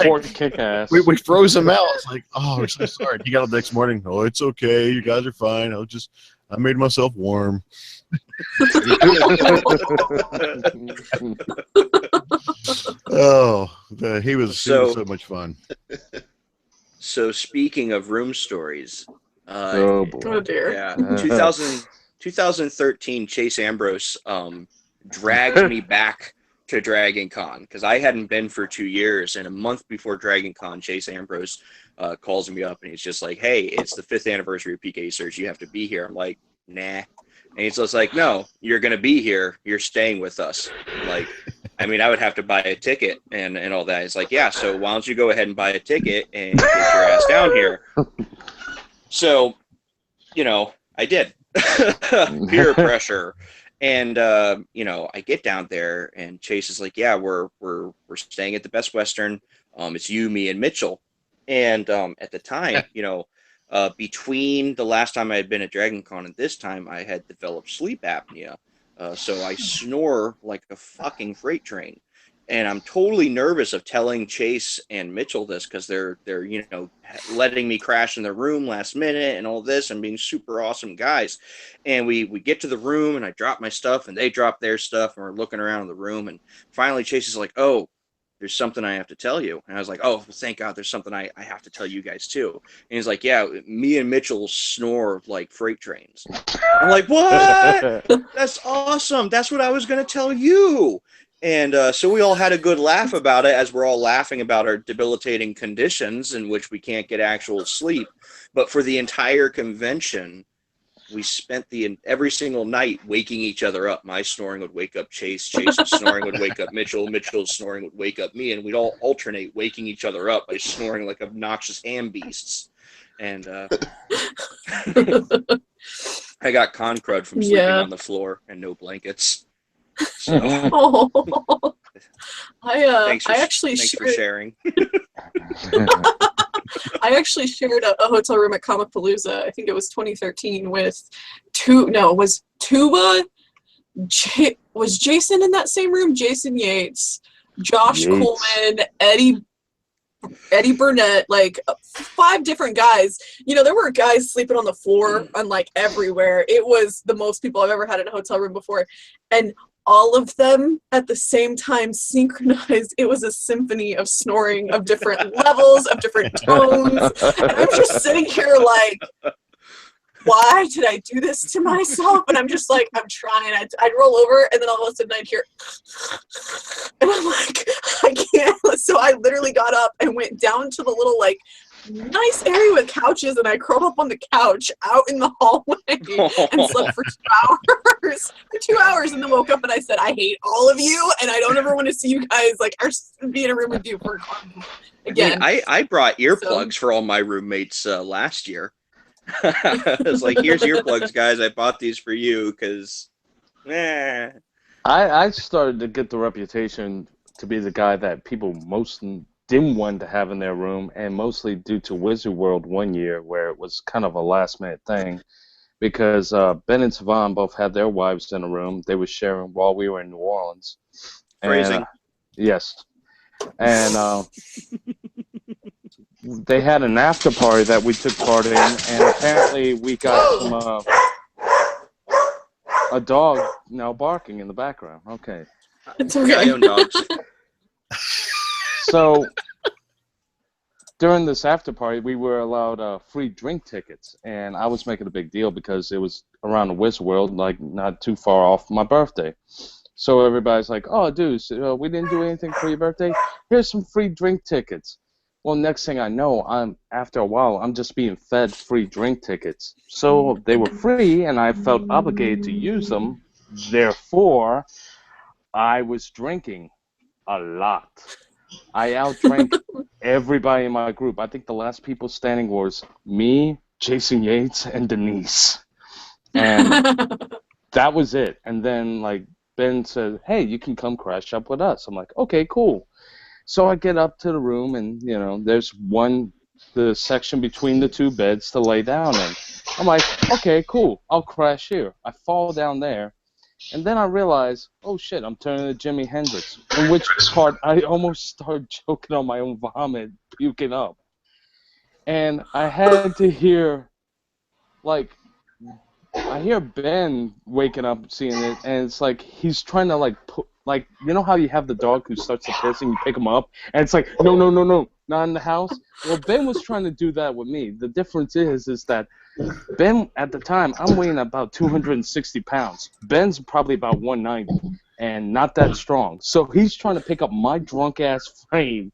Poor kick-ass. We froze him out. It's like, oh, we're so sorry. He got up the next morning. Oh, it's okay. You guys are fine. I made myself warm. He was so much fun. So speaking of room stories, oh boy. Oh dear. Yeah, 2013, Chase Ambrose dragged me back to Dragon Con because I hadn't been for 2 years, and a month before Dragon Con, Chase Ambrose calls me up and he's just like, hey, it's the 5th anniversary of PK Search, you have to be here. I'm like, nah. And he's just like, no, you're going to be here. You're staying with us. I'm like, I mean, I would have to buy a ticket and all that. He's like, yeah, so why don't you go ahead and buy a ticket and get your ass down here? So, you know, I did. Peer pressure. And, you know, I get down there and Chase is like, yeah, we're staying at the Best Western. It's you, me, and Mitchell. And at the time, you know, between the last time I had been at Dragon Con and this time, I had developed sleep apnea. So I snore like a fucking freight train. And I'm totally nervous of telling Chase and Mitchell this because they're you know, letting me crash in their room last minute and all this and being super awesome guys. And we get to the room and I drop my stuff and they drop their stuff and we're looking around the room. And finally Chase is like, oh, there's something I have to tell you. And I was like, oh, thank God there's something I have to tell you guys too. And he's like, yeah, me and Mitchell snore like freight trains. I'm like, what? That's awesome. That's what I was going to tell you. And so we all had a good laugh about it as we're all laughing about our debilitating conditions in which we can't get actual sleep. But for the entire convention, we spent every single night waking each other up. My snoring would wake up Chase. Chase's snoring would wake up Mitchell. Mitchell's snoring would wake up me. And we'd all alternate waking each other up by snoring like obnoxious ham beasts. And I got con crud from sleeping on the floor and no blankets. So, thanks for sharing. I actually shared a hotel room at Comicpalooza. I think it was 2013 with was Tuba? Was Jason in that same room? Jason Yates, Josh Coleman, Eddie Burnett, like 5 different guys. You know, there were guys sleeping on the floor and like everywhere. It was the most people I've ever had in a hotel room before. And all of them at the same time synchronized. It was a symphony of snoring of different levels, of different tones. And I'm just sitting here like, why did I do this to myself? And I'm just like, I'm trying. I'd roll over and then all of a sudden I'd hear, and I'm like, I can't. So I literally got up and went down to the little like nice area with couches, and I curled up on the couch out in the hallway and slept for 2 hours. For 2 hours, and then woke up and I said, I hate all of you, and I don't ever want to see you guys, like, or be in a room with you for again. I brought earplugs for all my roommates last year. I was like, here's earplugs, guys. I bought these for you because, I started to get the reputation to be the guy that people most didn't want to have in their room, and mostly due to Wizard World one year where it was kind of a last-minute thing, because Ben and Savon both had their wives in a room. They were sharing while we were in New Orleans. Phrasing. Yes. And they had an after party that we took part in, and apparently we got some a dog now barking in the background. Okay. It's okay. I own dogs. So during this after party, we were allowed free drink tickets, and I was making a big deal because it was around the Wizard World, like not too far off my birthday. So everybody's like, "Oh, dude, we didn't do anything for your birthday. Here's some free drink tickets." Well, next thing I know, after a while, I'm just being fed free drink tickets. So they were free, and I felt obligated to use them. Therefore, I was drinking a lot. I outdrank everybody in my group. I think the last people standing was me, Jason Yates, and Denise. And that was it. And then, like, Ben said, "Hey, you can come crash up with us." I'm like, "Okay, cool." So I get up to the room, and, you know, there's the section between the two beds to lay down in. I'm like, "Okay, cool. I'll crash here." I fall down there. And then I realized, oh shit, I'm turning to Jimi Hendrix. In which part I almost started choking on my own vomit, puking up. And I had to hear, like, I hear Ben waking up seeing it, and it's like he's trying to, like, like, you know how you have the dog who starts to piss and you pick him up? And it's like, no, not in the house. Well, Ben was trying to do that with me. The difference is that Ben, at the time, I'm weighing about 260 pounds. Ben's probably about 190 and not that strong. So he's trying to pick up my drunk-ass frame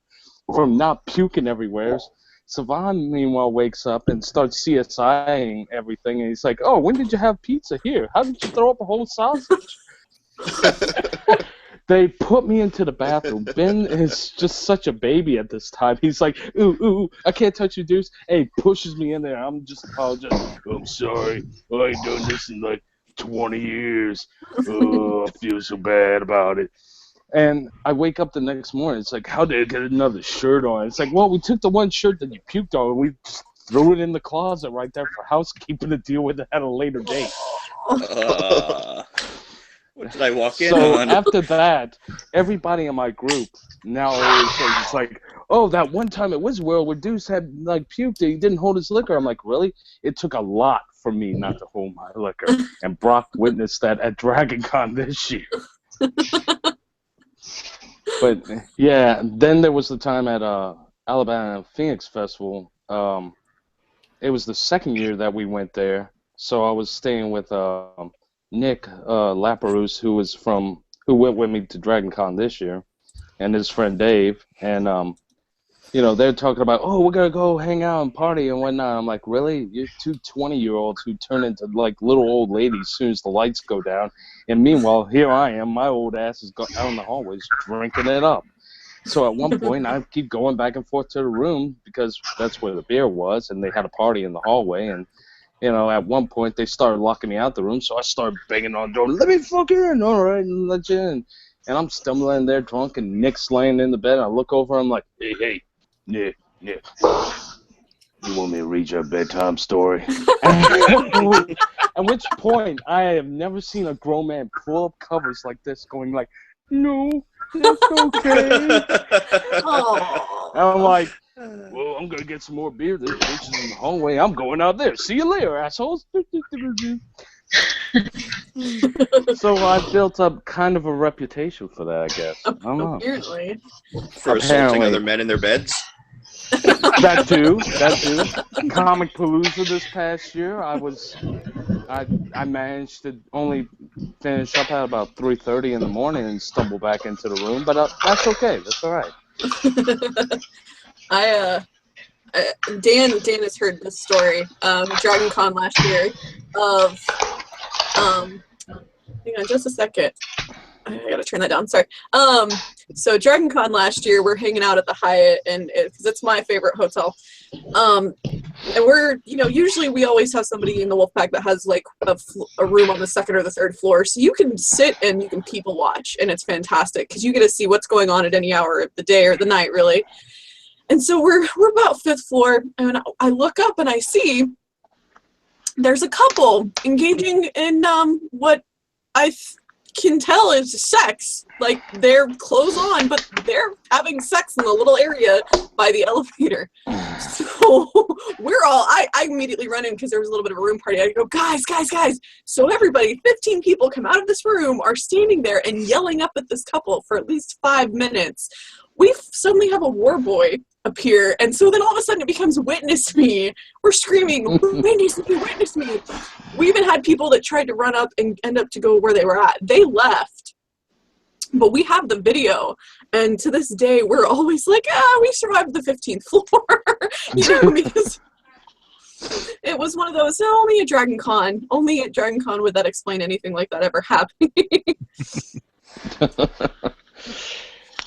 from not puking everywhere. Savon, meanwhile, wakes up and starts CSIing everything. And he's like, "Oh, when did you have pizza here? How did you throw up a whole sausage?" They put me into the bathroom. Ben is just such a baby at this time. He's like, ooh, I can't touch you, dudes. Hey, pushes me in there. I'm just apologizing. "I'm sorry. I ain't done this in like 20 years. Oh, I feel so bad about it." And I wake up the next morning. It's like, "How did I get another shirt on?" It's like, "Well, we took the one shirt that you puked on and we just threw it in the closet right there for housekeeping to deal with it at a later date." What did I walk in so on? After that, everybody in my group now always says, it's like, "Oh, that one time at Wizard World where Deuce had, like, puked, he didn't hold his liquor." I'm like, "Really?" It took a lot for me not to hold my liquor. And Brock witnessed that at DragonCon this year. But, yeah, then there was the time at Alabama Phoenix Festival. It was the second year that we went there. So I was staying with Nick Laperouse, who went with me to DragonCon this year, and his friend Dave, and you know, they're talking about, "Oh, we're gonna go hang out and party and whatnot." I'm like, "Really? You're two 20-year-olds who turn into like little old ladies as soon as the lights go down." And meanwhile, here I am, my old ass is out in the hallways drinking it up. So at one point, I keep going back and forth to the room because that's where the beer was, and they had a party in the hallway, and you know, at one point, they started locking me out the room, so I started banging on the door, "Let me fuck in, all right, and let you in." And I'm stumbling there drunk, and Nick's laying in the bed, and I look over, I'm like, hey, Nick, you want me to read you a bedtime story? At which point, I have never seen a grown man pull up covers like this, going like, "No, that's okay." And I'm like, "Well, I'm going to get some more beer. This bitch is in the hallway. I'm going out there. See you later, assholes." So I built up kind of a reputation for that, I guess. I don't know. Apparently. For assaulting other men in their beds? That too. Comic Palooza this past year, I managed to only finish up at about 3:30 in the morning and stumble back into the room, but that's okay. That's all right. Dan has heard this story. Dragon Con last year of hang on just a second. I gotta turn that down. Sorry. So Dragon Con last year, we're hanging out at the Hyatt, and because it's my favorite hotel. And we're, usually we always have somebody in the Wolfpack that has like a room on the second or the third floor, so you can sit and you can people watch, and it's fantastic because you get to see what's going on at any hour of the day or the night, really. And so we're about fifth floor, and I look up and I see there's a couple engaging in what I can tell is sex. Like, they're clothes on, but they're having sex in the little area by the elevator. So we're all, I immediately run in because there was a little bit of a room party. I go, guys. So everybody, 15 people come out of this room, are standing there and yelling up at this couple for at least 5 minutes. We suddenly have a war boy appear, and so then all of a sudden it becomes witness me. We're screaming, witness me. We even had people that tried to run up and end up to go where they were at. They left, but we have the video, and to this day we're always like, we survived the 15th floor. Because it was one of those, only at Dragon Con would that explain anything like that ever happening.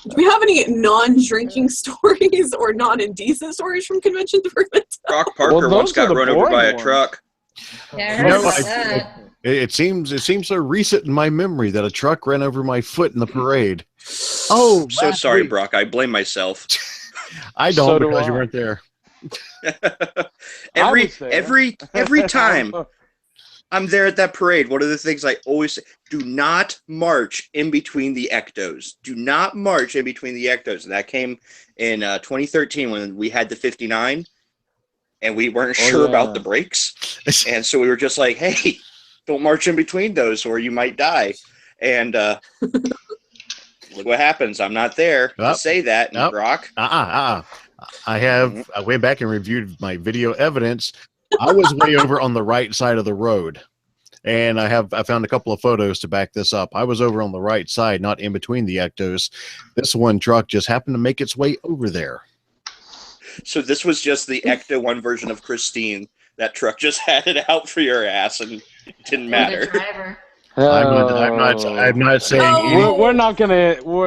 Do we have any non-drinking stories or non-indecent stories from conventions? Brock Parker once got run over by a truck. Yeah, I heard about that. It seems so recent in my memory that a truck ran over my foot in the parade. Oh, so sorry, Brock. I blame myself. I don't because you weren't there. every time I'm there at that parade, one of the things I always say, do not march in between the ectos. Do not march in between the ectos. And that came in 2013 when we had the 59, and we weren't sure about the brakes. And so we were just like, hey, don't march in between those or you might die. And look what happens. I'm not there to say that, Brock. I went back and reviewed my video evidence. I was way over on the right side of the road, and I found a couple of photos to back this up. I was over on the right side, not in between the ectos. This one truck just happened to make its way over there. So this was just the Ecto 1 version of Christine. That truck just had it out for your ass, and it didn't matter. The driver. I'm not saying we're not gonna go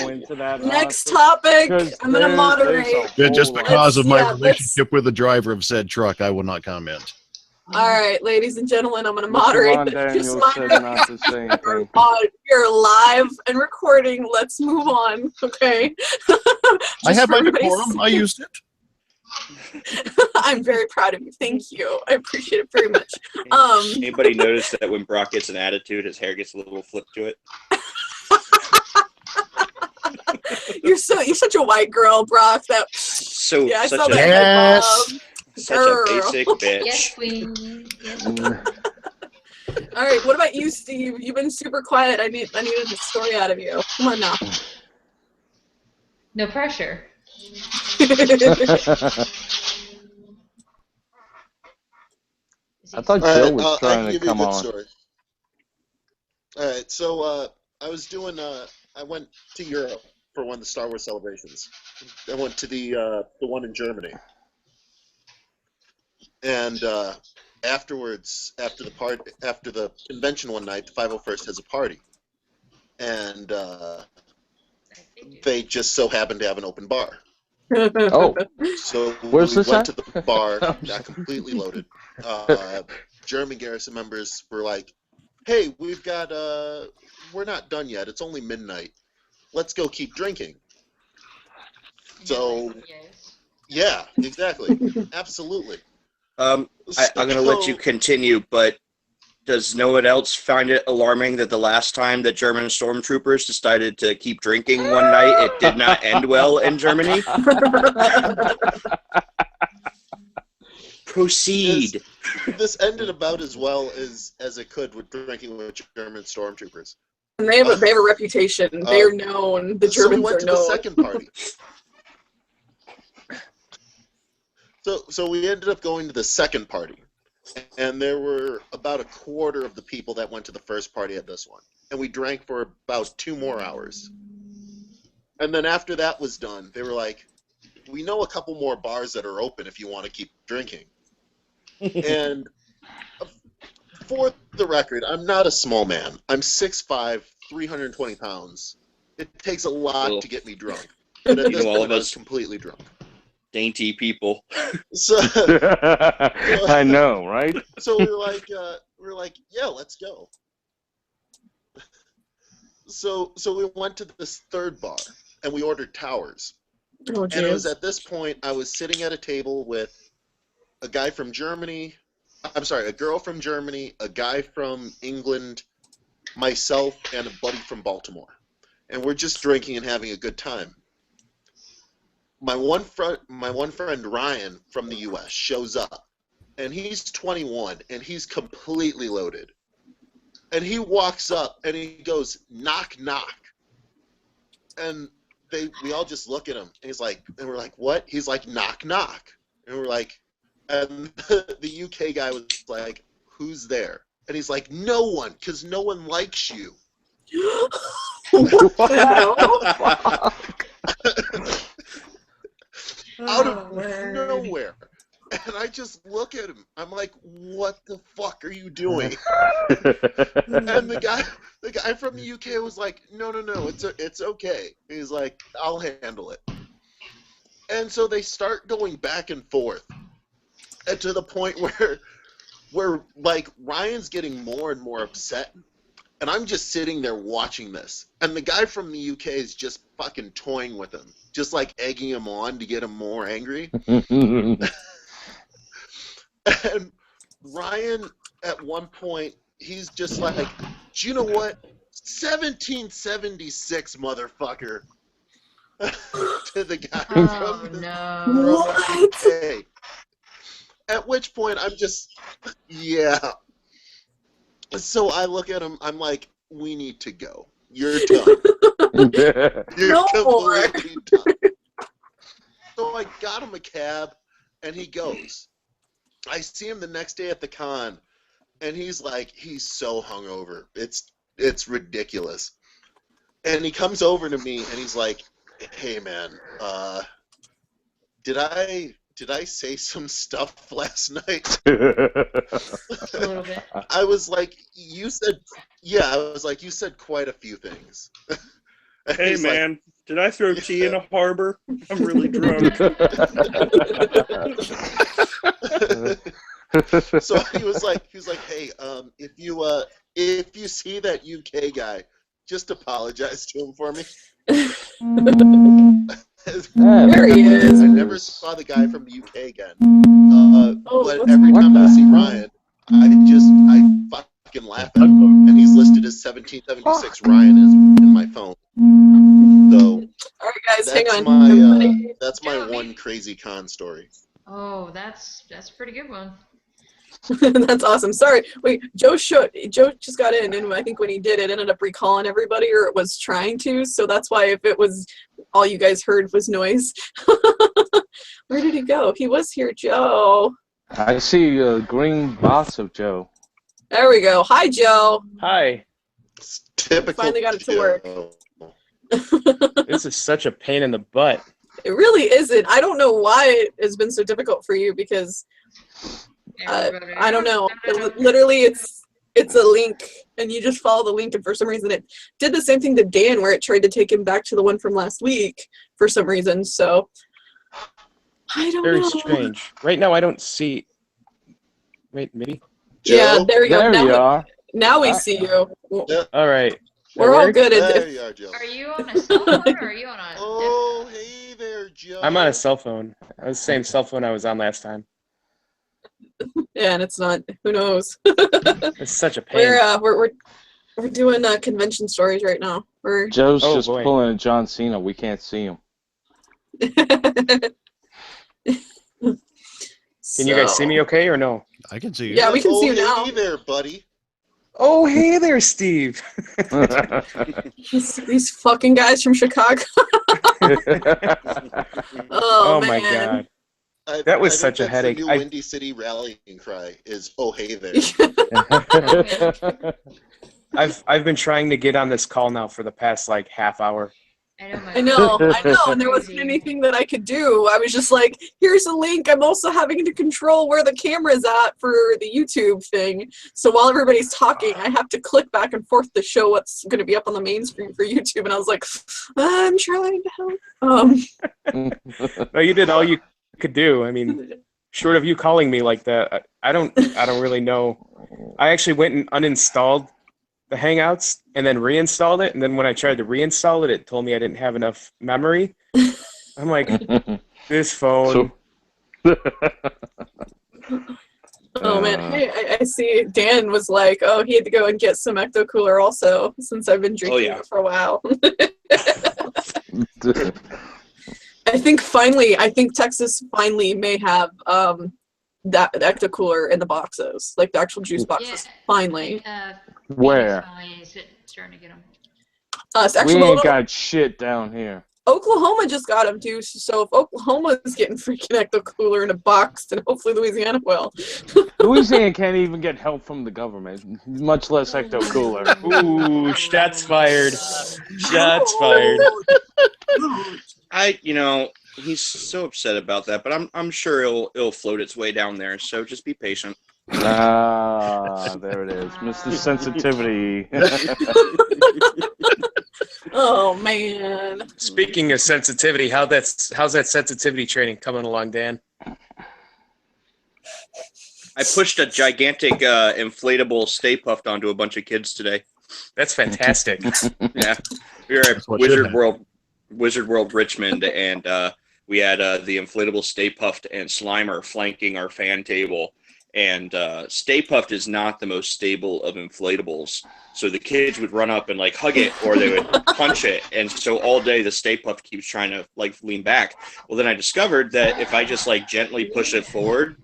into that. Next topic. I'm gonna moderate. Just because of my relationship with the driver of said truck, I will not comment. All right, ladies and gentlemen, I'm gonna moderate. Just you're live and recording. Let's move on, okay? I have my decorum. I used it. I'm very proud of you. Thank you. I appreciate it very much. Anybody notice that when Brock gets an attitude, his hair gets a little flip to it? You're such a white girl, Brock. I saw that. Such a basic bitch. Yes, queen. All right, what about you, Steve? You've been super quiet. I needed a story out of you. Come on now. No pressure. I thought Joe was trying to come on. Story. All right, so I was doing. I went to Europe for one of the Star Wars celebrations. I went to the one in Germany, and afterwards, after the convention one night, the 501st has a party, and they just so happened to have an open bar. Oh, so where's this went at? to the bar, got completely loaded. German garrison members were like, "Hey, we've got we're not done yet. It's only midnight. Let's go keep drinking." So, yeah, exactly, absolutely. I'm going to let you continue, but does no one else find it alarming that the last time that German stormtroopers decided to keep drinking one night, it did not end well in Germany? Proceed. This ended about as well as it could with drinking with German stormtroopers. And they have a reputation. They are known. The Germans went are to known. The second party. So we ended up going to the second party. And there were about a quarter of the people that went to the first party at this one. And we drank for about 2 more hours. And then after that was done, they were like, we know a couple more bars that are open if you want to keep drinking. And for the record, I'm not a small man. I'm 6'5", 320 pounds. It takes a lot to get me drunk. But at this all point, of I us was completely drunk. dainty people. So I know, right? So we were like, yeah, let's go. So we went to this third bar and we ordered towers. Oh, And it was jeez. at this point I was sitting at a table with a guy from Germany. I'm sorry, a girl from Germany, a guy from England, myself, and a buddy from Baltimore. And we're just drinking and having a good time. My one friend Ryan from the US shows up, and he's 21 and he's completely loaded. And he walks up and he goes, knock, knock. And we all just look at him and and we're like, what? He's like, knock, knock. And we're like, and the UK guy was like, who's there? And he's like, no one, because no one likes you. What the hell? Out of nowhere. And I just look at him. I'm like, what the fuck are you doing? And the guy from the UK was like, no, it's okay. He's like, I'll handle it. And so they start going back and forth. And to the point where like Ryan's getting more and more upset. And I'm just sitting there watching this. And the guy from the UK is just fucking toying with him. Just like egging him on to get him more angry. And Ryan, at one point, he's just like, do you know what? 1776, motherfucker. To the guy from the UK. At which point, I'm just, yeah. So I look at him, I'm like, we need to go. You're done. You're completely done. So I got him a cab, and he goes. I see him the next day at the con, and he's so hungover. It's ridiculous. And he comes over to me, and he's like, hey, man, did I say some stuff last night? A little bit. I was like, you said quite a few things. Hey, man, did I throw tea in a harbor? I'm really drunk. So he was like, hey, if you see that UK guy, just apologize to him for me. There he is. I never saw the guy from the UK again. But every time I see Ryan, I fucking laugh at him. And he's listed as 1776 Ryan in my phone. So, all right, guys, hang on. That's my one crazy con story. Oh, that's a pretty good one. That's awesome. Sorry, wait. Joe just got in, and I think when he did, it ended up recalling everybody, or it was trying to. So that's why if it was all you guys heard was noise. Where did he go? He was here, Joe. I see a green box of Joe. There we go. Hi, Joe. Hi. It's typical. Finally got it to work. This is such a pain in the butt. It really isn't. I don't know why it has been so difficult for you because I don't know. Literally, it's a link, and you just follow the link, and for some reason, it did the same thing to Dan, where it tried to take him back to the one from last week for some reason. So I don't know. Very strange. Right now, I don't see. Wait, maybe. Yeah, there you go. There you are. Now we see you. All right. We're all good. There you are, Joe. Are you on a cell phone or are you on a? Oh, hey there, Joe. I'm on a cell phone. I was the same cell phone I was on last time. Yeah, and it's not. Who knows? It's such a pain. We're doing convention stories right now. Joe's Oh, just boy. pulling a John Cena. We can't see him. Can you guys see me okay or no? I can see you. Yeah, we can see you Hey now. there, buddy. Oh, hey there, Steve. These fucking guys from Chicago. Oh, man. my God. That was such a headache. The new Windy City rallying cry is, oh, hey there. I've been trying to get on this call now for the past like half hour. I know, and there wasn't anything that I could do. I was just like, here's a link. I'm also having to control where the camera's at for the YouTube thing. So while everybody's talking, I have to click back and forth to show what's going to be up on the main screen for YouTube. And I was like, I'm trying to help. No, you did all you could do. I mean, short of you calling me like that, I don't really know. I actually went and uninstalled the Hangouts and then reinstalled it, and then when I tried to reinstall it, it told me I didn't have enough memory. I'm like, this phone. Oh man, hey, I see Dan was like, oh, he had to go and get some Ecto Cooler also, since I've been drinking it for a while. I think Texas finally may have that Ecto Cooler in the boxes, like the actual juice boxes. Finally. Where? Starting to get them. We ain't got shit down here. Oklahoma just got them too, so if Oklahoma is getting freaking Ecto Cooler in a box, then hopefully Louisiana will. Louisiana can't even get help from the government, much less Ecto Cooler. Ooh, shots fired. Shots fired. He's so upset about that, but I'm sure it'll float its way down there. So just be patient. Ah, there it is, Mr. Sensitivity. Oh man. Speaking of sensitivity, how's that sensitivity training coming along, Dan? I pushed a gigantic inflatable Stay Puft onto a bunch of kids today. That's fantastic. Yeah, we were at Wizard World Richmond, and we had the inflatable Stay Puft and Slimer flanking our fan table. And Stay Puft is not the most stable of inflatables. So the kids would run up and like hug it, or they would punch it. And so all day the Stay Puft keeps trying to like lean back. Well, then I discovered that if I just like gently push it forward,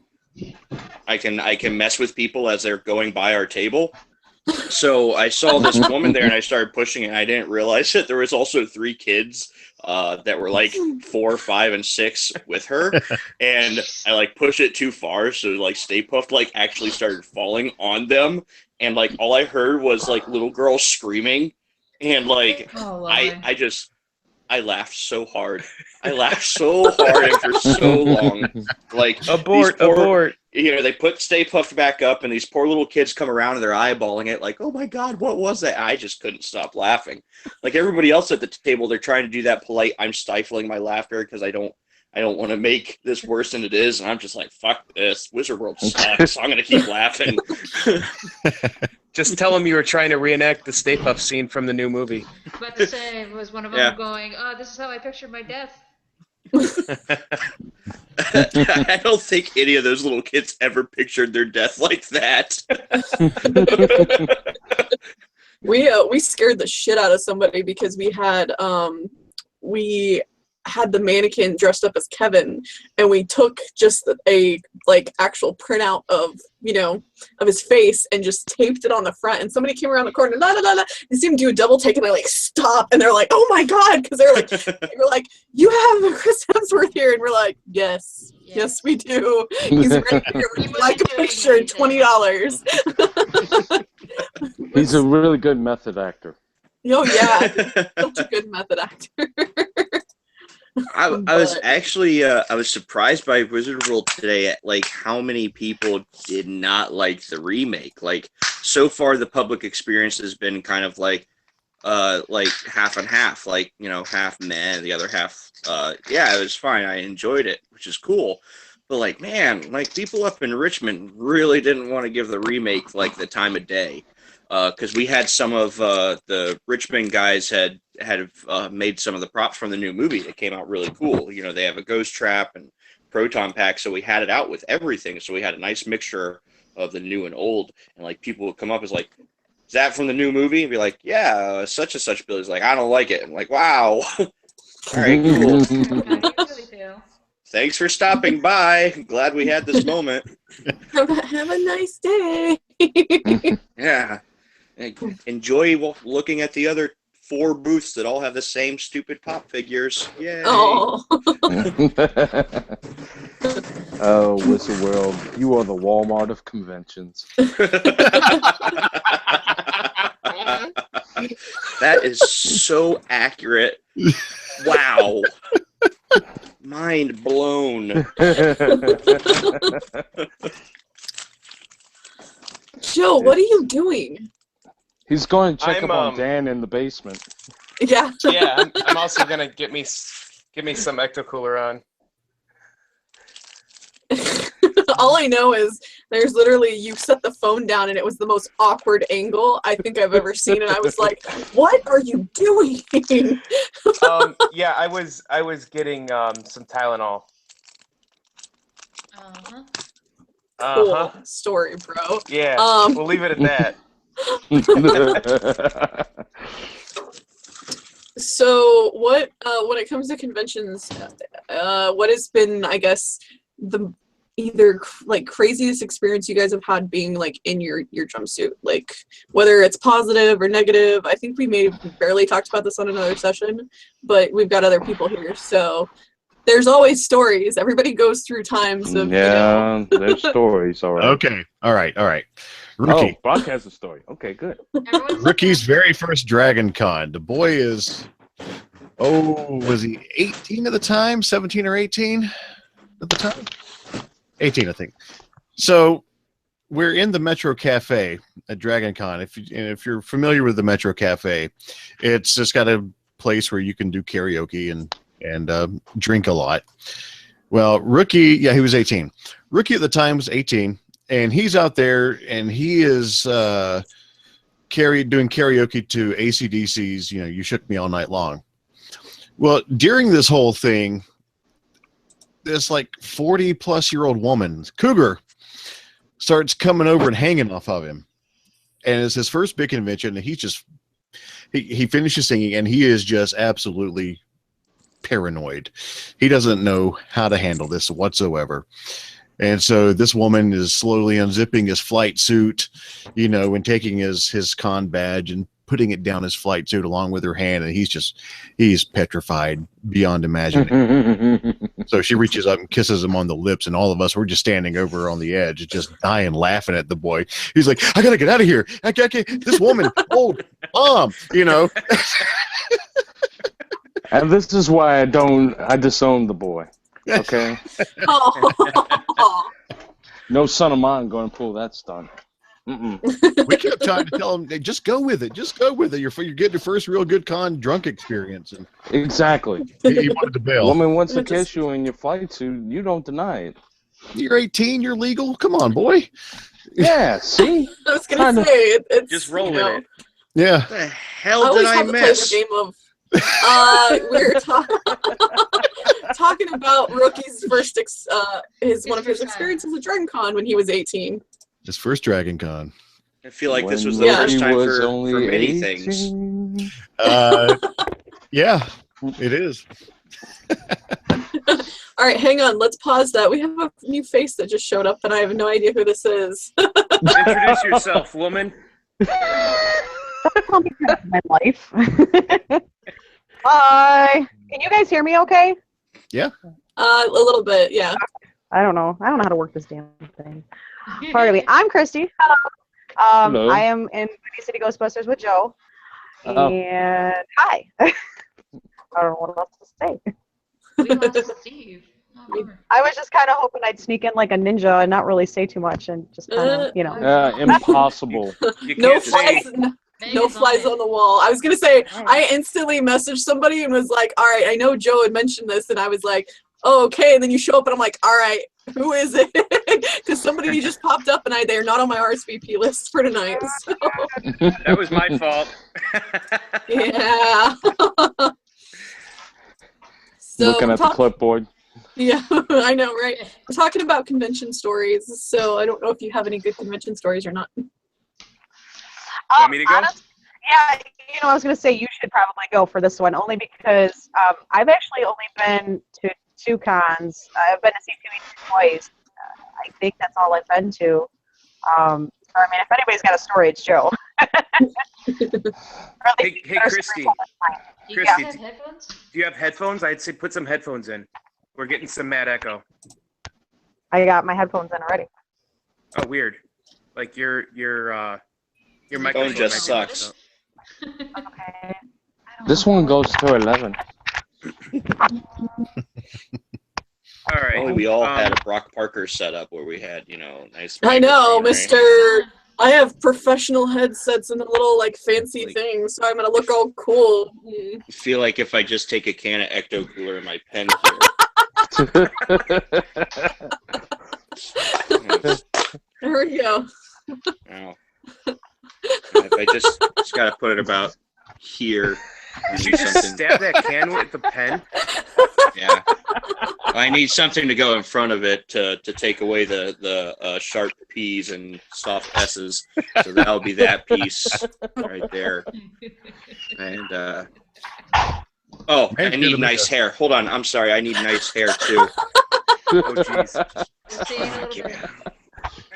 I can mess with people as they're going by our table. So I saw this woman there and I started pushing it. And I didn't realize that there was also 3 kids that were like 4, 5, and 6 with her. And I like pushed it too far. So like Stay Puft like actually started falling on them. And like all I heard was like little girls screaming. And like I laughed so hard. I laughed so hard and for so long. Like abort. They put Stay Puft back up, and these poor little kids come around and they're eyeballing it, like, "Oh my God, what was that?" I just couldn't stop laughing. Like everybody else at the table, they're trying to do that polite. I'm stifling my laughter because I don't want to make this worse than it is, and I'm just like, "Fuck this, Wizard World sucks." I'm gonna keep laughing. Just tell them you were trying to reenact the Stay Puft scene from the new movie. About to say, was one of them going, "Oh, this is how I pictured my death." I don't think any of those little kids ever pictured their death like that. We scared the shit out of somebody because we had the mannequin dressed up as Kevin, and we took just a like actual printout of his face and just taped it on the front, and somebody came around the corner, they seemed to do a double take, and they like stop and they're like, "Oh my God," because they were like, "You have Chris Hemsworth here," and we're like, yes we do. He's right here. Would you like a picture? $20. He's a really good method actor. Oh yeah, such a good method actor. I was actually I was surprised by Wizard World today at like how many people did not like the remake. Like so far the public experience has been kind of like half and half, like half meh, the other half it was fine. I enjoyed it, which is cool. But like man, like people up in Richmond really didn't want to give the remake like the time of day. Because we had some of the Richmond guys had made some of the props from the new movie that came out really cool. They have a ghost trap and proton pack, so we had it out with everything. So we had a nice mixture of the new and old. And like people would come up as like, "Is that from the new movie?" And be like, "Yeah, such and such." Billy's like, "I don't like it." I'm like, "Wow." All right, cool. Thanks for stopping by. Glad we had this moment. Have a nice day. Yeah. Enjoy looking at the other 4 booths that all have the same stupid pop figures. Yay! Oh, Oh, Wizard World, you are the Walmart of conventions. God. That is so accurate. Wow. Mind blown. Joe, what are you doing? He's going to check I'm, up on Dan in the basement. Yeah. Yeah, I'm also gonna get me some ecto cooler on. All I know is there's literally, you set the phone down and it was the most awkward angle I think I've ever seen, and I was like, what are you doing? Yeah, I was getting some Tylenol. Uh-huh. Cool story, bro. Yeah, we'll leave it at that. So what, when it comes to conventions, what has been, I guess, the either like craziest experience you guys have had being like in your jumpsuit, like whether it's positive or negative? I think we may have barely talked about this on another session, but we've got other people here, so there's always stories. Everybody goes through times of, yeah, there's stories, all right. Okay. All right. Rookie. Oh, Brock has a story. Okay, good. Rookie's very first Dragon Con. The boy is, was he 18 at the time? 17 or 18 at the time? 18, I think. So we're in the Metro Cafe at Dragon Con. If you're familiar with the Metro Cafe, it's just got a place where you can do karaoke and drink a lot. Well, Rookie, yeah, he was 18. Rookie at the time was 18, and he's out there, and he is doing karaoke to AC/DC's, You Shook Me All Night Long. Well, during this whole thing, this like 40-plus-year-old woman, cougar, starts coming over and hanging off of him. And it's his first big convention, and he finishes singing, and he is just absolutely paranoid. He doesn't know how to handle this whatsoever. And so this woman is slowly unzipping his flight suit, and taking his con badge and putting it down his flight suit along with her hand, and he's petrified beyond imagining. So she reaches up and kisses him on the lips, and all of us, we're just standing over on the edge, just dying laughing at the boy. He's like, I gotta get out of here. I can't, this woman, old mom, And this is why I disown the boy. Okay? No son of mine going to pull that stunt. We kept trying to tell him, hey, just go with it. Just go with it. You're getting your first real good con drunk experience. And exactly. He wanted to bail. Woman wants to kiss you in your flight suit. You don't deny it. You're 18. You're legal. Come on, boy. Yeah, see? I was going to say, it's just roll with it. Yeah. What the hell did I miss? Game of, we're talking about Rookie's first, one of his experiences at Dragon Con when he was 18. His first Dragon Con. I feel like this was the first time for many things. Yeah, it is. All right, hang on. Let's pause that. We have a new face that just showed up, and I have no idea who this is. Introduce yourself, woman. Don't call me my life. Hi. Can you guys hear me okay? Yeah. A little bit, yeah. I don't know how to work this damn thing. Pardon me. I'm Christy. Hello. Hello. I am in Windy City Ghostbusters with Joe. And hi. I don't know what else to say. We lost Steve. I was just kind of hoping I'd sneak in like a ninja and not really say too much and just kind of, impossible. No flies on the wall. I was going to say, I instantly messaged somebody and was like, all right, I know Joe had mentioned this, and I was like, oh, okay, and then you show up and I'm like, all right, who is it? Because somebody just popped up and they're not on my RSVP list for tonight. So. That was my fault. Yeah. So looking at the clipboard. Yeah, I know, right? We're talking about convention stories, so I don't know if you have any good convention stories or not. Want me to go? Yeah, I was going to say you should probably go for this one, only because I've actually only been to 2 cons. I've been to C2E twice. I think that's all I've been to. So, I mean, if anybody's got a story, it's Joe. Hey, Christy. Do you guys have headphones? Do you have headphones? I'd say put some headphones in. We're getting some mad echo. I got my headphones in already. Oh, weird. Like your microphone just sucks. Okay. This one goes to 11. All right. Only we all had a Brock Parker setup where we had, nice. I know, microphone, right? Mr. I have professional headsets and a little fancy things, so I'm gonna look all cool. I feel like if I just take a can of Ecto Cooler and my pen here. There we go. Wow. If I just gotta put it about here. Did you just stab that can with the pen? Yeah. I need something to go in front of it to take away the sharp P's and soft S's. So that'll be that piece right there. And I need nice hair. Hold on. I'm sorry. I need nice hair too. Oh jeez.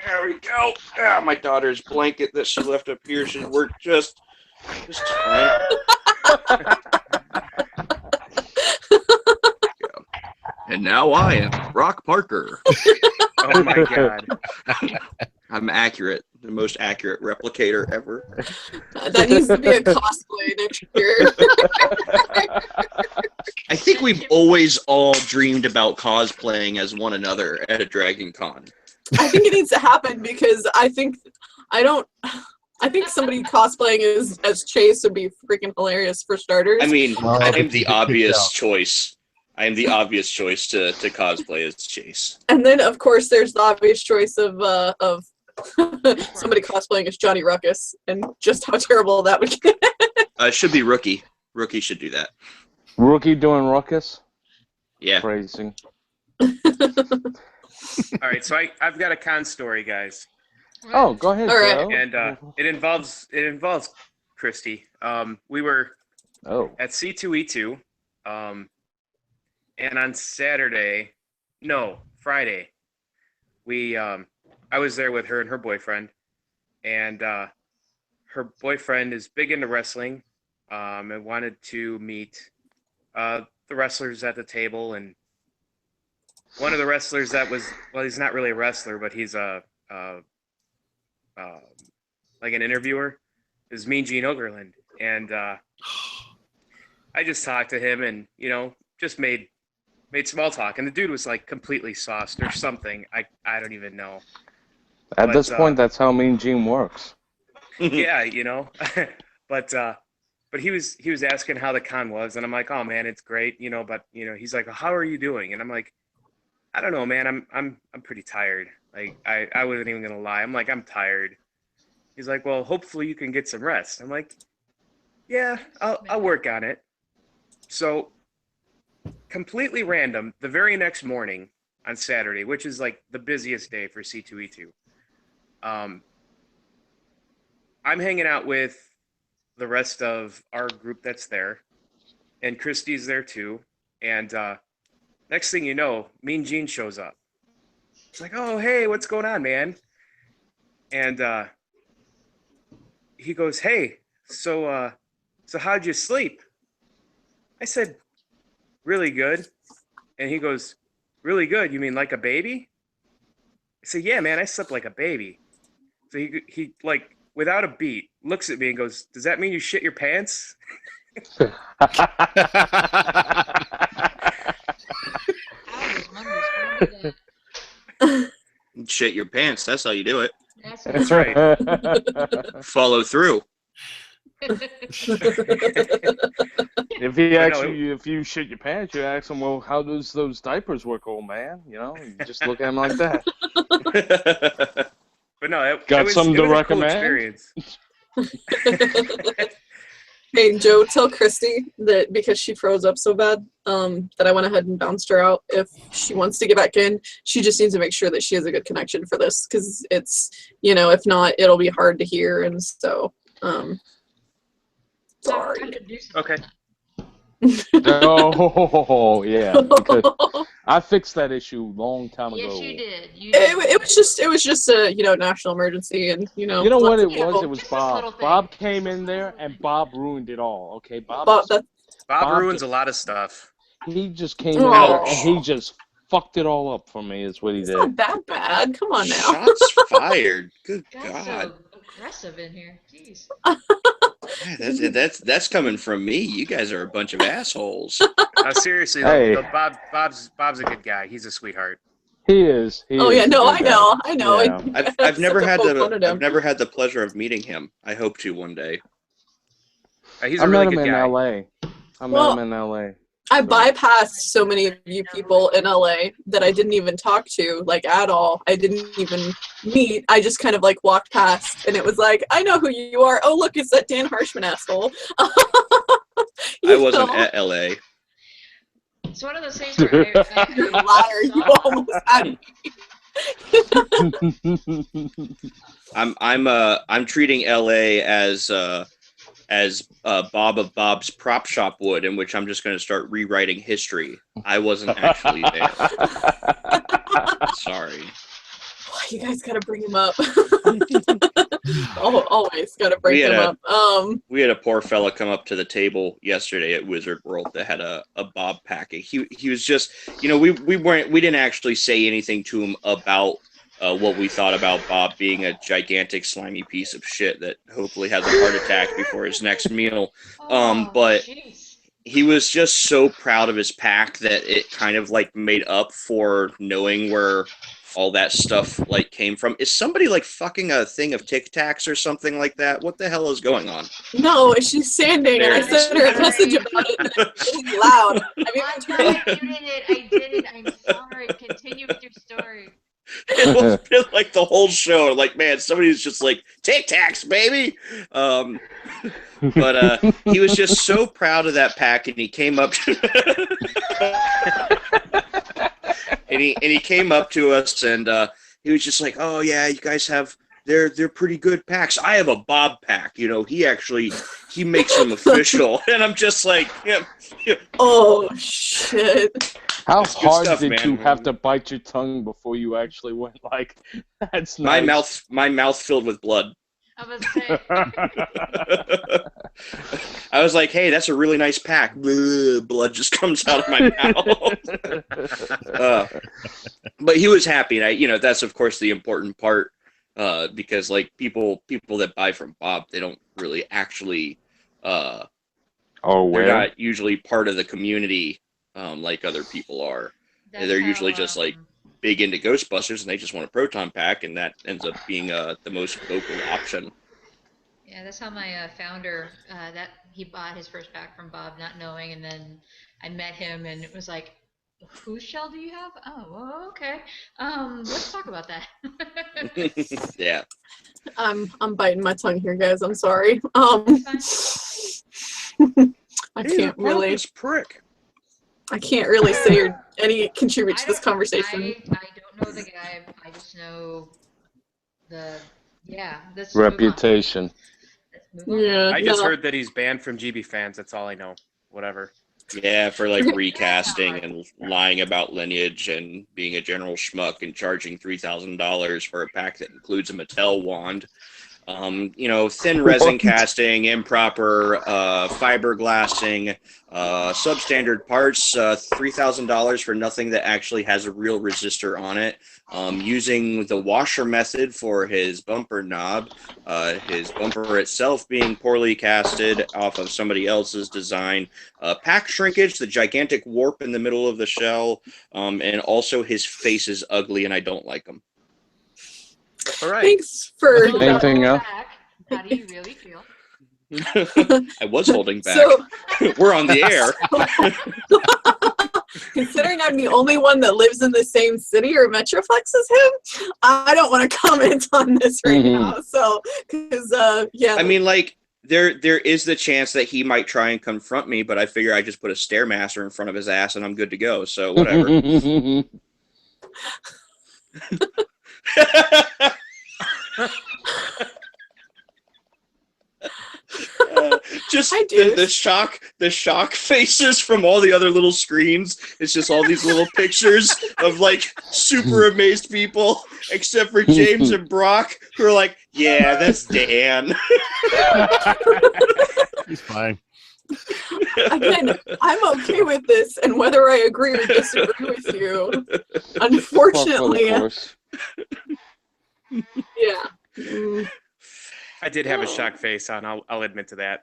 There we go. Ah, my daughter's blanket that she left up here should work just fine. And now I am Brock Parker. Oh my god. I'm accurate. The most accurate replicator ever. That needs to be a cosplay next year. I think we've always all dreamed about cosplaying as one another at a Dragon Con. I think it needs to happen because I think somebody cosplaying as Chase would be freaking hilarious for starters. I mean, I am the obvious choice. I am the obvious choice to cosplay as Chase. And then, of course, there's the obvious choice of somebody cosplaying as Johnny Ruckus, and just how terrible that would get. Should be Rookie. Rookie should do that. Rookie doing ruckus? Yeah. Phrasing. All right, so I've got a con story, guys. Oh, go ahead, All right. Joe. And it involves Christy. We were at C2E2, and on Friday, I was there with her and her boyfriend, and her boyfriend is big into wrestling, and wanted to meet the wrestlers at the table, and one of the wrestlers he's not really a wrestler, but he's like an interviewer, is Mean Gene Okerlund. And I just talked to him and, just made small talk. And the dude was completely sauced or something. I don't even know. At this point, that's how Mean Gene works. Yeah, but he was asking how the con was, and I'm like, oh man, it's great, but he's like, how are you doing? And I'm like, I don't know, man, I'm pretty tired. I wasn't even gonna lie. I'm like, I'm tired. He's like, well, hopefully you can get some rest. I'm like, yeah, I'll work on it. So completely random, the very next morning on Saturday, which is the busiest day for C2E2, I'm hanging out with the rest of our group that's there, and Christy's there too. And next thing you know, Mean Gene shows up. It's like, oh, hey, what's going on, man? And he goes, hey, so how'd you sleep? I said, really good. And he goes, really good? You mean like a baby? I said, yeah, man, I slept like a baby. So he without a beat, looks at me and goes, does that mean you shit your pants? Shit your pants. That's how you do it. That's right. Follow through. If you shit your pants, you ask him, well, how does those diapers work, old man? You just look at him like that. But no, it Got was, something it to was a recommend? cool experience. Hey, Joe, tell Christy that because she froze up so bad, that I went ahead and bounced her out. If she wants to get back in, she just needs to make sure that she has a good connection for this, because it's, if not, it'll be hard to hear, and so, sorry. Okay. Oh, yeah. Because I fixed that issue long time ago. Yes, you did. It was just a national emergency, and You know what it was? people- It was Just this little Bob. thing. Bob came in there and Bob ruined it all. Okay, Bob. Bob ruins a lot of stuff. He just came in there and he just fucked it all up for me. Is what he It's did. not that bad. Come on now. Shots fired. Good That's God. so aggressive in here. Jeez. That's coming from me. You guys are a bunch of assholes. Seriously, Hey. Bob's a good guy. He's a sweetheart. He is. He Oh is yeah, a no, good I know. Yeah. I've never had I've never had the pleasure of meeting him. I hope to one day. He's I a really met him good in guy. L.A. I met Well, him in L.A. I bypassed so many of you people in LA that I didn't even talk to, like, at all. I didn't even meet. I just kind of, like, walked past, and it was like, I know who you are. Oh, look, it's that Dan Harshman asshole. I wasn't at LA. It's one of those things where You're a liar. You almost had me. I'm treating LA as Bob of Bob's Prop Shop would, in which I'm just going to start rewriting history. I wasn't actually there. Sorry. You guys gotta bring him up. Always gotta bring him up. We had a poor fella come up to the table yesterday at Wizard World that had a Bob pack. He was just, we didn't actually say anything to him about what we thought about Bob being a gigantic slimy piece of shit that hopefully has a heart attack before his next meal. But geez. he was just so proud of his pack that it kind of like made up for knowing where all that stuff like came from. Is somebody like fucking a thing of Tic Tacs or something like that? What the hell is going on? No, she's sanding, and I sent her a message about it, and it's really loud. I did it. I'm sorry. Continue with your story. It's been like the whole show. Like, man, somebody's just like, Tic Tacs, baby. But he was just so proud of that pack, and he came up to and he came up to us, and he was just like, oh yeah, you guys have they're pretty good packs. I have a Bob pack, he makes them official. And I'm just like, oh shit. How hard stuff, did man. you have to bite your tongue before you actually went like, that's nice. My mouth filled with blood. I was saying. I was like, hey, that's a really nice pack. Blood just comes out of my mouth. But he was happy, and that's of course the important part, because like people that buy from Bob, they don't really actually they're not usually part of the community like other people are. They're usually just like big into Ghostbusters, and they just want a proton pack, and that ends up being the most vocal option. Yeah, that's how my founder, that he bought his first pack from Bob, not knowing, and then I met him, and it was like, whose shell do you have? Oh, well, okay. Let's talk about that. Yeah. I'm biting my tongue here, guys. I'm sorry. I can't really. Prick. I can't really say or contribute to this conversation. I don't know the guy. I just know this reputation. Yeah. I just heard that he's banned from GB fans. That's all I know. Whatever. Yeah, for like recasting and lying about lineage and being a general schmuck and charging $3,000 for a pack that includes a Mattel wand. Thin resin casting, improper fiberglassing, substandard parts, $3,000 for nothing that actually has a real resistor on it. Using the washer method for his bumper knob, his bumper itself being poorly casted off of somebody else's design, pack shrinkage, the gigantic warp in the middle of the shell, and also his face is ugly and I don't like him. All right. Thanks for anything else. How do you really feel? I was holding back. So, we're on the air. Considering I'm the only one that lives in the same city or Metroflex as him, I don't want to comment on this right now. So, because yeah. I mean, like, there is the chance that he might try and confront me, but I figure I just put a Stairmaster in front of his ass and I'm good to go. So whatever. Just the shock faces from all the other little screens. It's just all these little pictures of like super amazed people, except for James and Brock, who are like, yeah, that's Dan. He's fine. Again, I'm okay with this, and whether I agree or disagree with you, unfortunately, yeah. I did have a shock face on. I'll admit to that.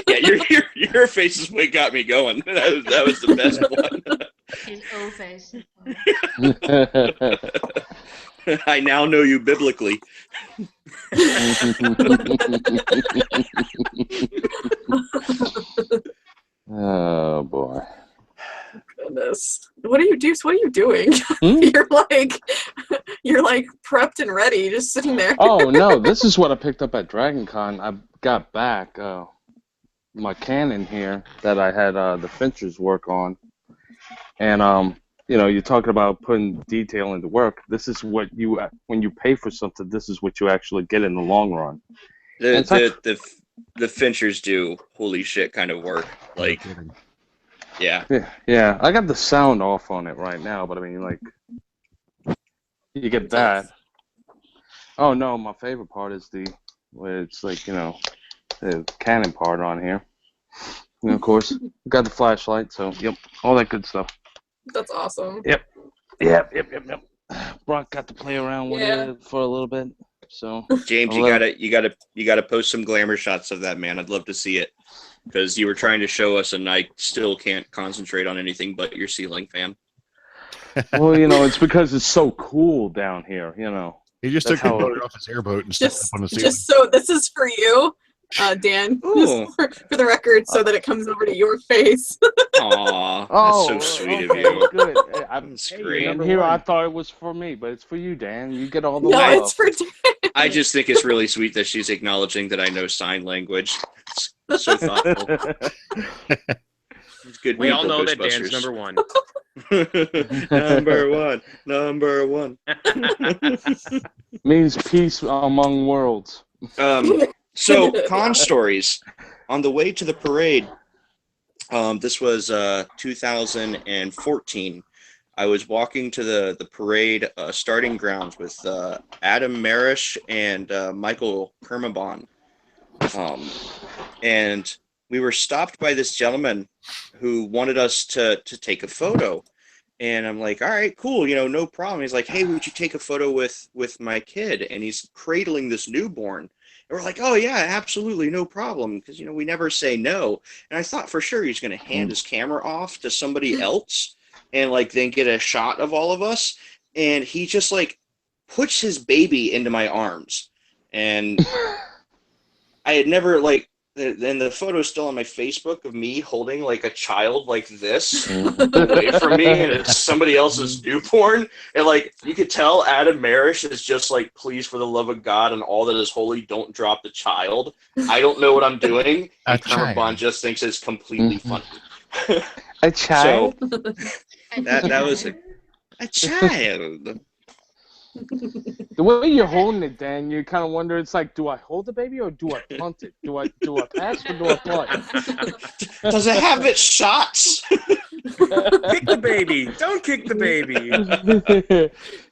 Yeah, your face is what got me going. That was the best one. His O face. I now know you biblically. Oh boy. Goodness. What do you do? What are you doing? You're like prepped and ready, just sitting there. Oh no, this is what I picked up at Dragon Con. I got back my Canon here that I had the Finchers work on. And you're talking about putting detail into work. This is what when you pay for something, this is what you actually get in the long run. The Finchers do holy shit kind of work. Like, yeah. I got the sound off on it right now, but I mean, like, you get that. Oh no, my favorite part is it's like, the Canon part on here. And of course, got the flashlight, so yep, all that good stuff. That's awesome. Yep. Brock got to play around with it for a little bit. So James, you gotta post some glamour shots of that, man. I'd love to see it, because you were trying to show us, and I still can't concentrate on anything but your ceiling fan. Well, it's because it's so cool down here. He just took a photo off his airboat and stuck it up on the ceiling. Just so this is for you, Dan, for the record, so that it comes over to your face. Aw, that's so sweet of you. Good. That's great. And here I thought it was for me, but it's for you, Dan. You get all the No, love. it's for Dan. I just think it's really sweet that she's acknowledging that I know sign language. It's so thoughtful. It's good. We all know that Ghostbusters. Dan's number one. Number one. Means peace among worlds. So, con stories. On the way to the parade, this was 2014. I was walking to the parade starting grounds with Adam Marish and Michael Kermabon. And we were stopped by this gentleman who wanted us to take a photo. And I'm like, all right, cool, no problem. He's like, hey, would you take a photo with my kid? And he's cradling this newborn. And we're like, oh, yeah, absolutely, no problem, because, we never say no. And I thought for sure he's going to hand his camera off to somebody else and, then get a shot of all of us. And he just, puts his baby into my arms. And I had never, and the photo is still on my Facebook of me holding a child like this away from me, and it's somebody else's newborn. And you could tell Adam Marish is just please, for the love of God and all that is holy, don't drop the child. I don't know what I'm doing. And Kermabon just thinks it's completely funny. A child? So, that was a child. The way you're holding it, Dan, you kind of wonder. It's like, do I hold the baby or do I punt it? Do I pass or do I punt? Does it have its shots? Kick the baby! Don't kick the baby!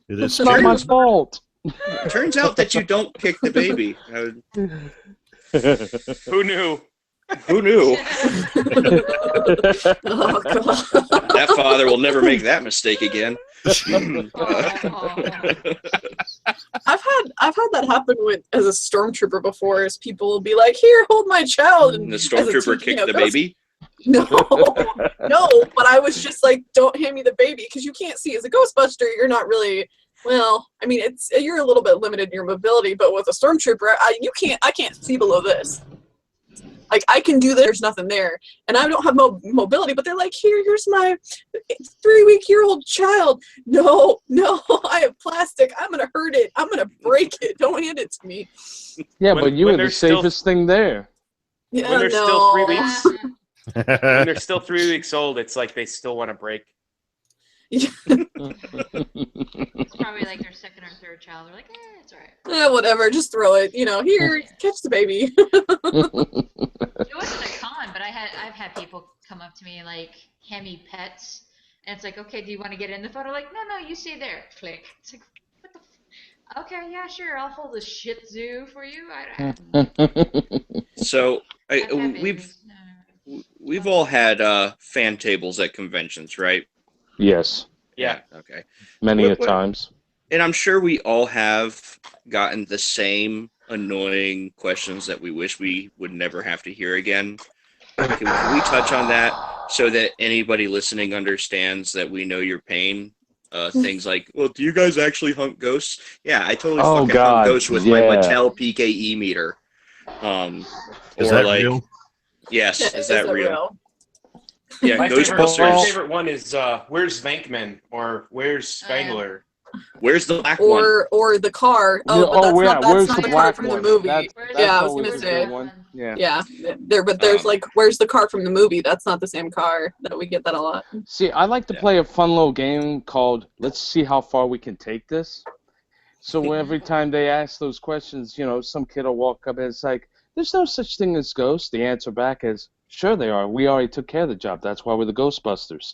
It's not my fault. Turns out that you don't kick the baby. Who knew? Who knew? Oh, God. That father will never make that mistake again. I've had that happen as a stormtrooper before. As people will be like, "Here, hold my child," and the stormtrooper kicked the baby. No, but I was just like, "Don't hand me the baby," because you can't see. As a Ghostbuster, you're not really. Well, I mean, you're a little bit limited in your mobility, but with a stormtrooper, I can't see below this. I can do this, there's nothing there. And I don't have mobility, but they're like, here's my 3-week-old child. No, I have plastic. I'm going to hurt it. I'm going to break it. Don't hand it to me. Yeah, but you were the safest thing there. Yeah, when they're still 3 weeks. When they're still 3 weeks old, it's like they still want to break. It's probably like their second or third child. They're like, it's all right. Yeah, whatever. Just throw it. Here, catch the baby. It wasn't a con, but I've had people come up to me and hand me pets, and it's like, okay, do you want to get in the photo? Like, no, you stay there. Click. It's like, what the? Okay, yeah, sure. I'll hold a Shih Tzu for you. So we've all had fan tables at conventions, right? Yes. Yeah. Okay. Many times. And I'm sure we all have gotten the same annoying questions that we wish we would never have to hear again. Can we touch on that so that anybody listening understands that we know your pain? Things like, well, do you guys actually hunt ghosts? Yeah, I totally fucking hunt ghosts with my Mattel PKE meter. Is or that like, real? yes, is that real? Yeah, My Ghostbusters. favorite one is Where's Venkman or Where's Spangler? Where's the black one? Or the car. Oh, but that's not the car from the movie. I was gonna say. Yeah. But there's like, where's the car from the movie? That's not the same car. That we get that a lot. See, I like to play a fun little game called Let's See How Far We Can Take This. So every time they ask those questions, some kid will walk up and it's like, there's no such thing as ghosts. The answer back is, sure they are. We already took care of the job. That's why we're the Ghostbusters.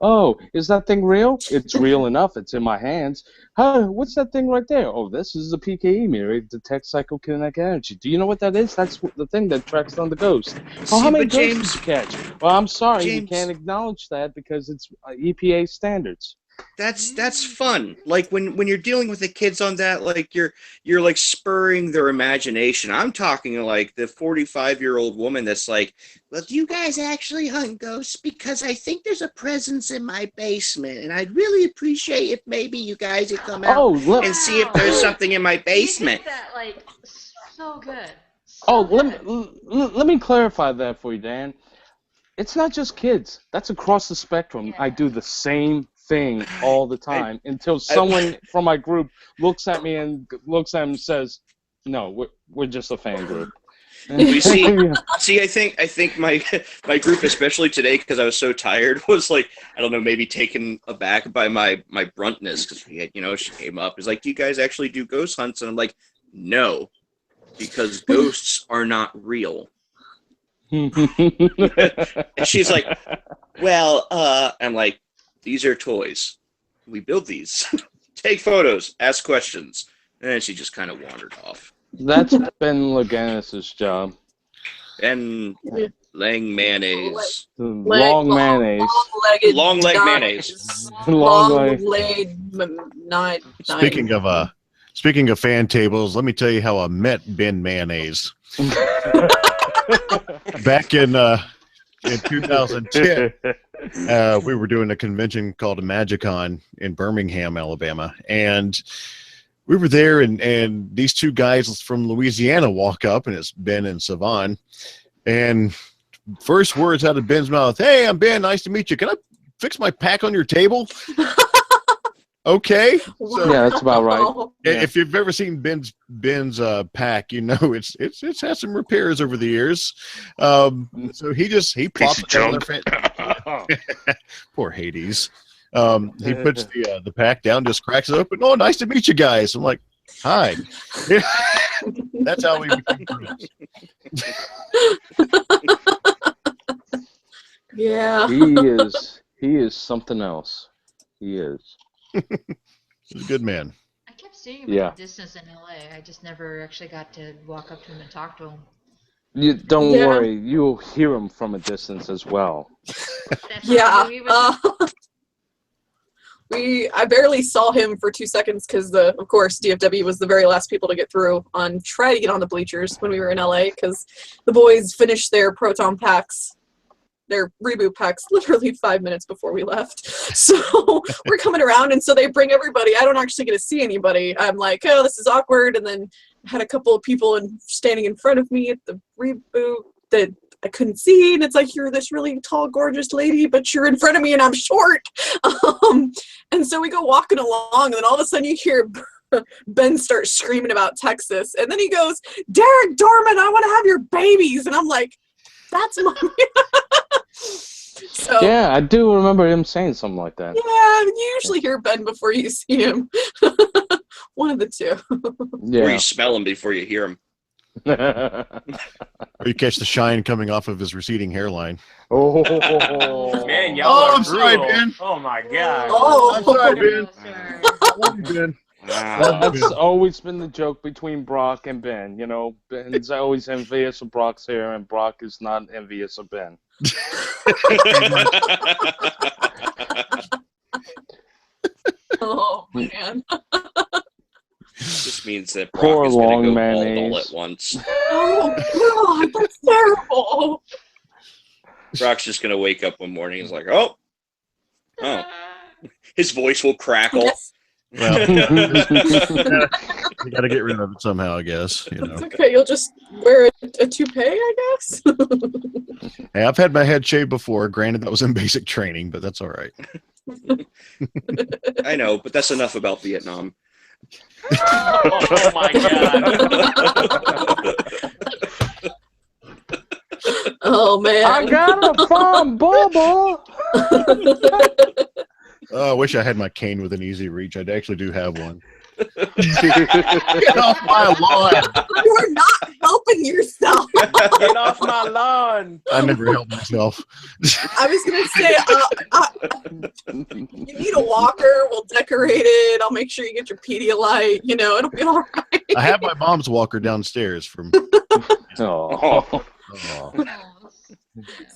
Oh, is that thing real? It's real enough. It's in my hands. Huh, what's that thing right there? Oh, this is the PKE meter. It detects psychokinetic energy. Do you know what that is? That's the thing that tracks down the ghost. Well, how many ghosts did you catch? Well, I'm sorry, we can't acknowledge that because it's EPA standards. That's fun. Like when you're dealing with the kids on that, like you're like spurring their imagination. I'm talking like the 45-year-old woman that's like, well, do you guys actually hunt ghosts? Because I think there's a presence in my basement, and I'd really appreciate if maybe you guys would come out and see if there's something in my basement. You did that like so good. Let me clarify that for you, Dan. It's not just kids. That's across the spectrum. Yeah. I do the same thing all the time until someone from my group looks at me and says, "No, we're just a fan group." We see, I think my group, especially today, because I was so tired, was like, I don't know, maybe taken aback by my bruntness, because she came up, is like, do you guys actually do ghost hunts? And I'm like, no, because ghosts are not real. And she's like, well, I'm like, these are toys. We build these. Take photos, ask questions. And then she just kind of wandered off. That's Ben Leganis' job. And laying mayonnaise. Long mayonnaise. Long leg mayonnaise. Speaking of fan tables, let me tell you how I met Ben Mayonnaise. Back in 2010, we were doing a convention called a MagicCon in Birmingham, Alabama, and we were there, and these two guys from Louisiana walk up, and it's Ben and Savan, and first words out of Ben's mouth, "Hey, I'm Ben. Nice to meet you. Can I fix my pack on your table?" Okay. So, yeah, that's about right. If you've ever seen Ben's pack, it's had some repairs over the years. So he plops it down there. Poor Hades. He puts the pack down, just cracks it open. Oh, nice to meet you guys. I'm like, hi. That's how we became friends. Yeah. He is something else. He is. He's a good man. I kept seeing him at a distance in LA. I just never actually got to walk up to him and talk to him. Don't worry, you'll hear him from a distance as well. I barely saw him for 2 seconds because of course DFW was the very last people to get through try to get on the bleachers when we were in LA because the boys finished their proton packs. Their reboot packs literally 5 minutes before we left. So we're coming around, and so they bring everybody. I don't actually get to see anybody. I'm like, oh, this is awkward. And then I had a couple of people standing in front of me at the reboot that I couldn't see, and it's like, you're this really tall, gorgeous lady, but you're in front of me and I'm short. And so we go walking along, and then all of a sudden you hear Ben start screaming about Texas. And then he goes, Derek Dorman, I want to have your babies. And I'm like, that's mommy. So, yeah, I do remember him saying something like that. Yeah, you usually hear Ben before you see him. One of the two. Yeah. Or you smell him before you hear him. Or you catch the shine coming off of his receding hairline. Oh, man, y'all are I'm sorry, brutal. Ben. Oh my god. Oh, I'm sorry, Ben. That's always been the joke between Brock and Ben. Ben's always envious of Brock's hair, and Brock is not envious of Ben. Oh man. means that Brock Poor is going long to go bald all mayonnaise. at once. Oh God, that's terrible. Brock's just going to wake up one morning and is like, oh. His voice will crackle. Yes. Well, you got to get rid of it somehow, I guess. You know. It's okay. You'll just wear a toupee, I guess. Hey, I've had my head shaved before. Granted, that was in basic training, but that's all right. I know, but that's enough about Vietnam. Oh my god. Oh man. I got a fun bubble. Oh, I wish I had my cane with an easy reach. I actually do have one. Get off my lawn! You are not helping yourself. Get off my lawn. I never help myself. I was gonna say, you need a walker. We'll decorate it. I'll make sure you get your Pedialyte. You know, it'll be all right. I have my mom's walker downstairs from. Oh. Oh,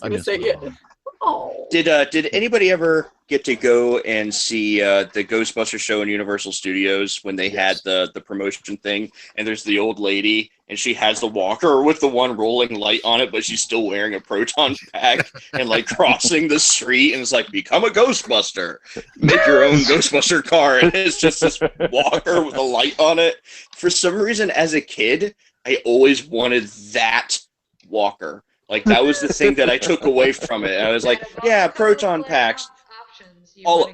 I miss say, my yeah. mom. Oh. Did anybody ever get to go and see the Ghostbusters show in Universal Studios when they had the promotion thing? And there's the old lady, and she has the walker with the one rolling light on it, but she's still wearing a proton pack and like crossing the street, and it's like, become a Ghostbuster, make your own Ghostbuster car, and it's just this walker with a light on it. For some reason, as a kid, I always wanted that walker. Like, that was the thing that I took away from it. I was like, yeah, proton packs. All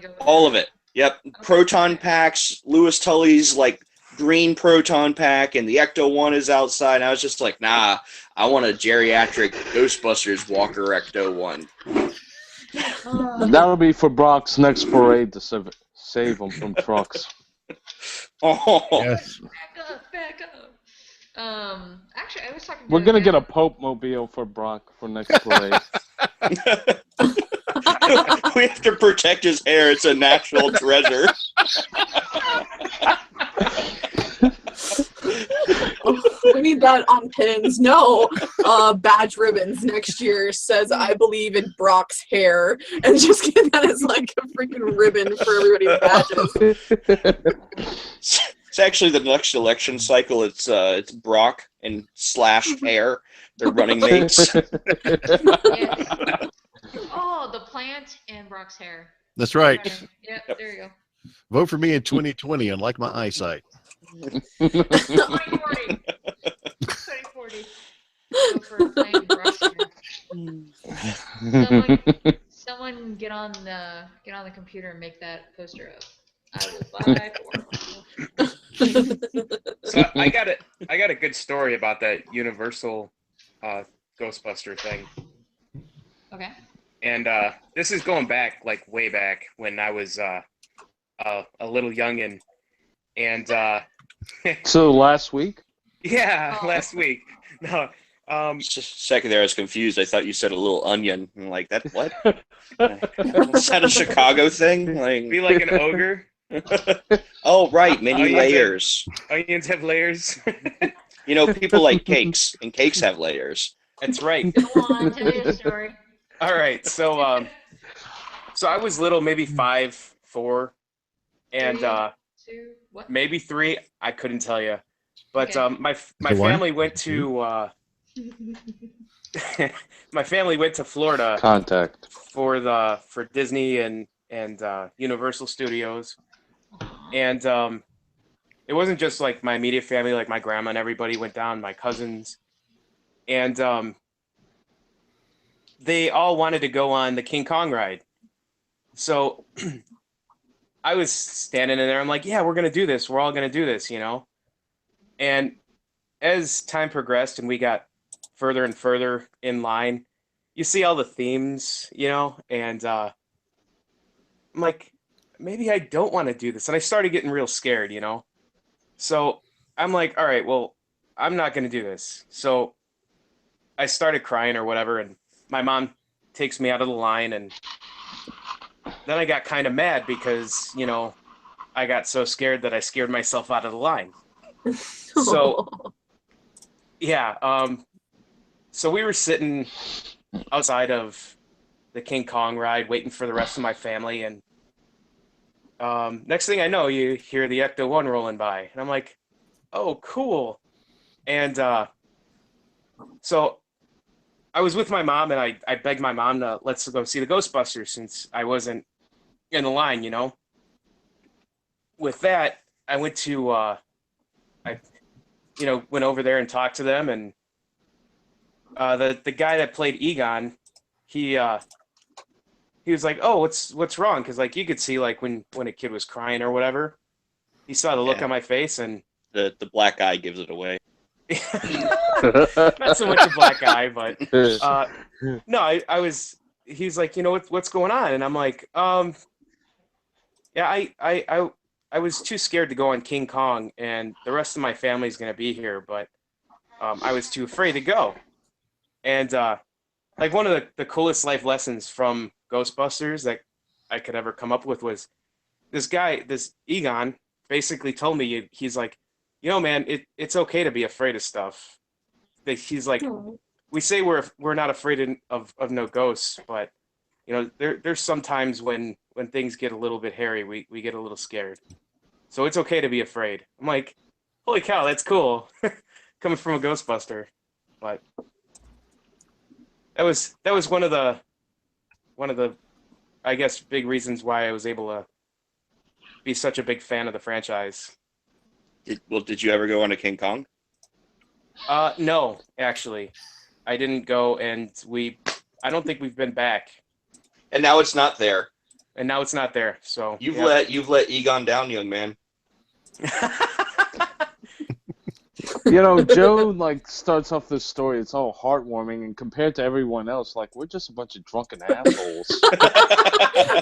of it. Yep. Okay. Proton packs, Lewis Tully's, like, green proton pack, and the Ecto-1 is outside. And I was just like, nah, I want a geriatric Ghostbusters Walker Ecto-1. That'll be for Brock's next parade to save him from trucks. Oh. Yes. Back up. Actually, I was talking to We're gonna get a Pope mobile for Brock for next parade. We have to protect his hair. It's a national treasure. We need that on pins. No, badge ribbons next year says I believe in Brock's hair, and just get that as like a freaking ribbon for everybody's badges. It's actually the next election cycle. It's Brock and / hair. They're running mates. Yes. Oh, the plant and Brock's hair. That's right. Okay. Yep, there you go. Vote for me in 2020, unlike my eyesight. 2040. 2040. Go for a plant and Brock's hair. Someone get on the computer and make that poster up. I will buy for. So I got a good story about that Universal Ghostbuster thing. Okay. And this is going back, like, way back when I was a little youngin'. And So last week? yeah, last week. No, Just a second there, I was confused. I thought you said a little onion. I'm like, that what? Is that a Chicago thing? Like, be like an ogre. oh, right, many layers. Onions have layers. You know, people like cakes, and cakes have layers. That's right. Go on, tell your story. All right, so so I was little, maybe 5, 4, and 2, what? maybe 3. I couldn't tell you, but Okay. my The one? family went to my family went to Florida Contact. for Disney and Universal Studios, and it wasn't just like my immediate family, like my grandma and everybody went down, my cousins, and they all wanted to go on the King Kong ride. So I was standing in there. I'm like, yeah, we're going to do this. We're all going to do this, you know? And as time progressed and we got further and further in line, you see all the themes, you know? And I'm like, maybe I don't want to do this. And I started getting real scared, you know? So I'm like, all right, well, I'm not going to do this. So I started crying or whatever, and my mom takes me out of the line, and then I got kind of mad because, you know, I got so scared that I scared myself out of the line. So, yeah, so we were sitting outside of the King Kong ride waiting for the rest of my family, and next thing I know, you hear the Ecto-1 rolling by, and I'm like, oh, cool. And so I was with my mom, and I begged my mom to let's go see the Ghostbusters since I wasn't in the line, you know. With that, I went to went over there and talked to them, and the guy that played Egon, he was like, "Oh, what's wrong?" Because like you could see like when a kid was crying or whatever, he saw the look on my face, and the black eye gives it away. Not so much a black eye, but no, I was. He's like, you know what's going on, and I'm like, yeah, I was too scared to go on King Kong, and the rest of my family's gonna be here, but I was too afraid to go. And like one of the coolest life lessons from Ghostbusters that I could ever come up with was this guy, this Egon, basically told me, he's like, you know, man, it's okay to be afraid of stuff. He's like, we say we're not afraid of no ghosts, but you know, there's sometimes when things get a little bit hairy, we get a little scared. So it's okay to be afraid. I'm like, holy cow, that's cool. Coming from a Ghostbuster. But that was one of the I guess big reasons why I was able to be such a big fan of the franchise. Did you ever go on a King Kong? No, actually. I didn't go, and I don't think we've been back. And now it's not there. And now it's not there. So you've let Egon down, young man. You know, Joe like starts off this story. It's all heartwarming, and compared to everyone else, like we're just a bunch of drunken assholes.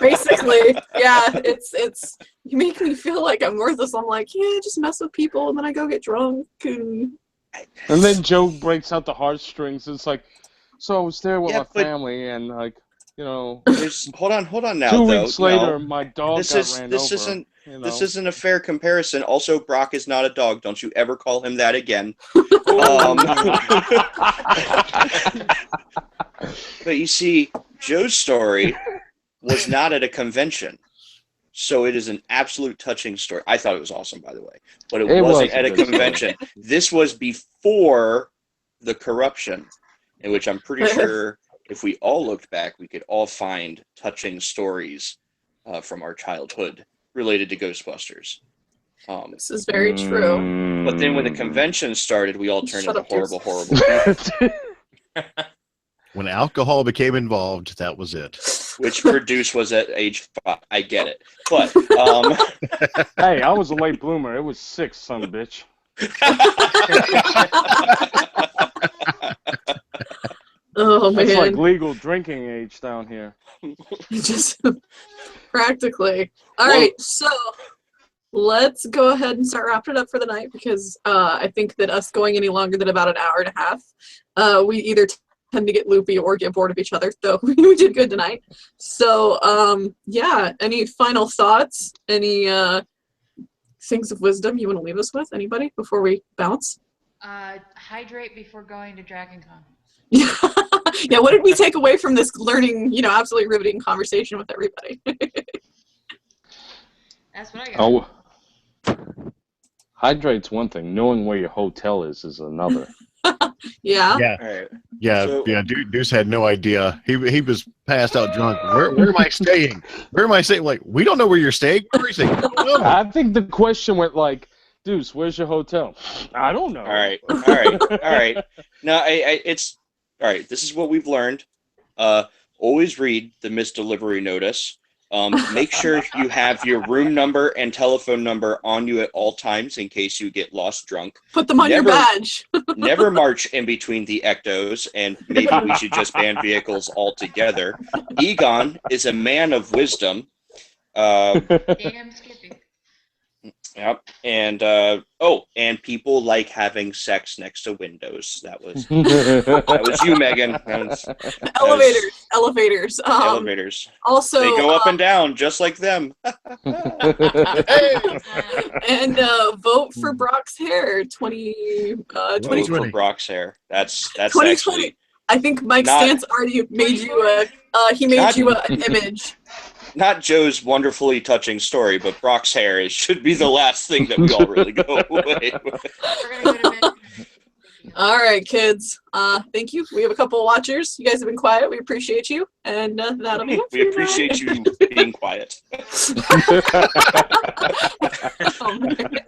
Basically, yeah. It's you make me feel like I'm worthless. I'm like, yeah, just mess with people, and then I go get drunk. And then Joe breaks out the heartstrings. It's like, so I was there with my family, and like, you know, hold on now. 2 weeks later, my dog ran over. This isn't a fair comparison. Also, Brock is not a dog. Don't you ever call him that again. But you see, Joe's story was not at a convention. So it is an absolute touching story. I thought it was awesome, by the way. But it wasn't at a convention. This was before the corruption, in which I'm pretty sure if we all looked back, we could all find touching stories from our childhood related to Ghostbusters. This is very true. But then when the convention started, we all turned into horrible people. When alcohol became involved, that was it. Which Produce was at age 5. I get it. But, hey, I was a late bloomer. It was 6, son of a bitch. Oh, man. That's like legal drinking age down here. Just practically. All right, so let's go ahead and start wrapping it up for the night because I think that us going any longer than about an hour and a half, we either tend to get loopy or get bored of each other, though we did good tonight. So, yeah, any final thoughts? Any things of wisdom you want to leave us with? Anybody before we bounce? Hydrate before going to Dragon Con. Yeah, what did we take away from this learning, absolutely riveting conversation with everybody? That's what I got. Oh, hydrate's one thing. Knowing where your hotel is another. Yeah. Yeah. Right. Yeah. So, yeah. Deuce had no idea. He was passed out drunk. Where am I staying? Where am I staying? Like, we don't know where you're staying. Where are you staying? I think the question went like, Deuce, where's your hotel? I don't know. All right. No, it's all right. This is what we've learned. Always read the misdelivery notice. Make sure you have your room number and telephone number on you at all times in case you get lost drunk. Put them on your badge. Never march in between the ectos, and maybe we should just ban vehicles altogether. Egon is a man of wisdom. Damn Skippy. Yep, and and people like having sex next to windows. That was you, Megan. Elevators. Elevators. Also, they go up and down just like them. And vote for Brock's hair. 2020 for Brock's hair. That's 2020. Actually I think Mike Stantz already made you an image. not Joe's wonderfully touching story, but Brock's hair should be the last thing that we all really go away with. We're gonna go to bed. All right, kids. Thank you. We have a couple of watchers. You guys have been quiet. We appreciate you, and that'll be it. We appreciate you being quiet. Oh, man.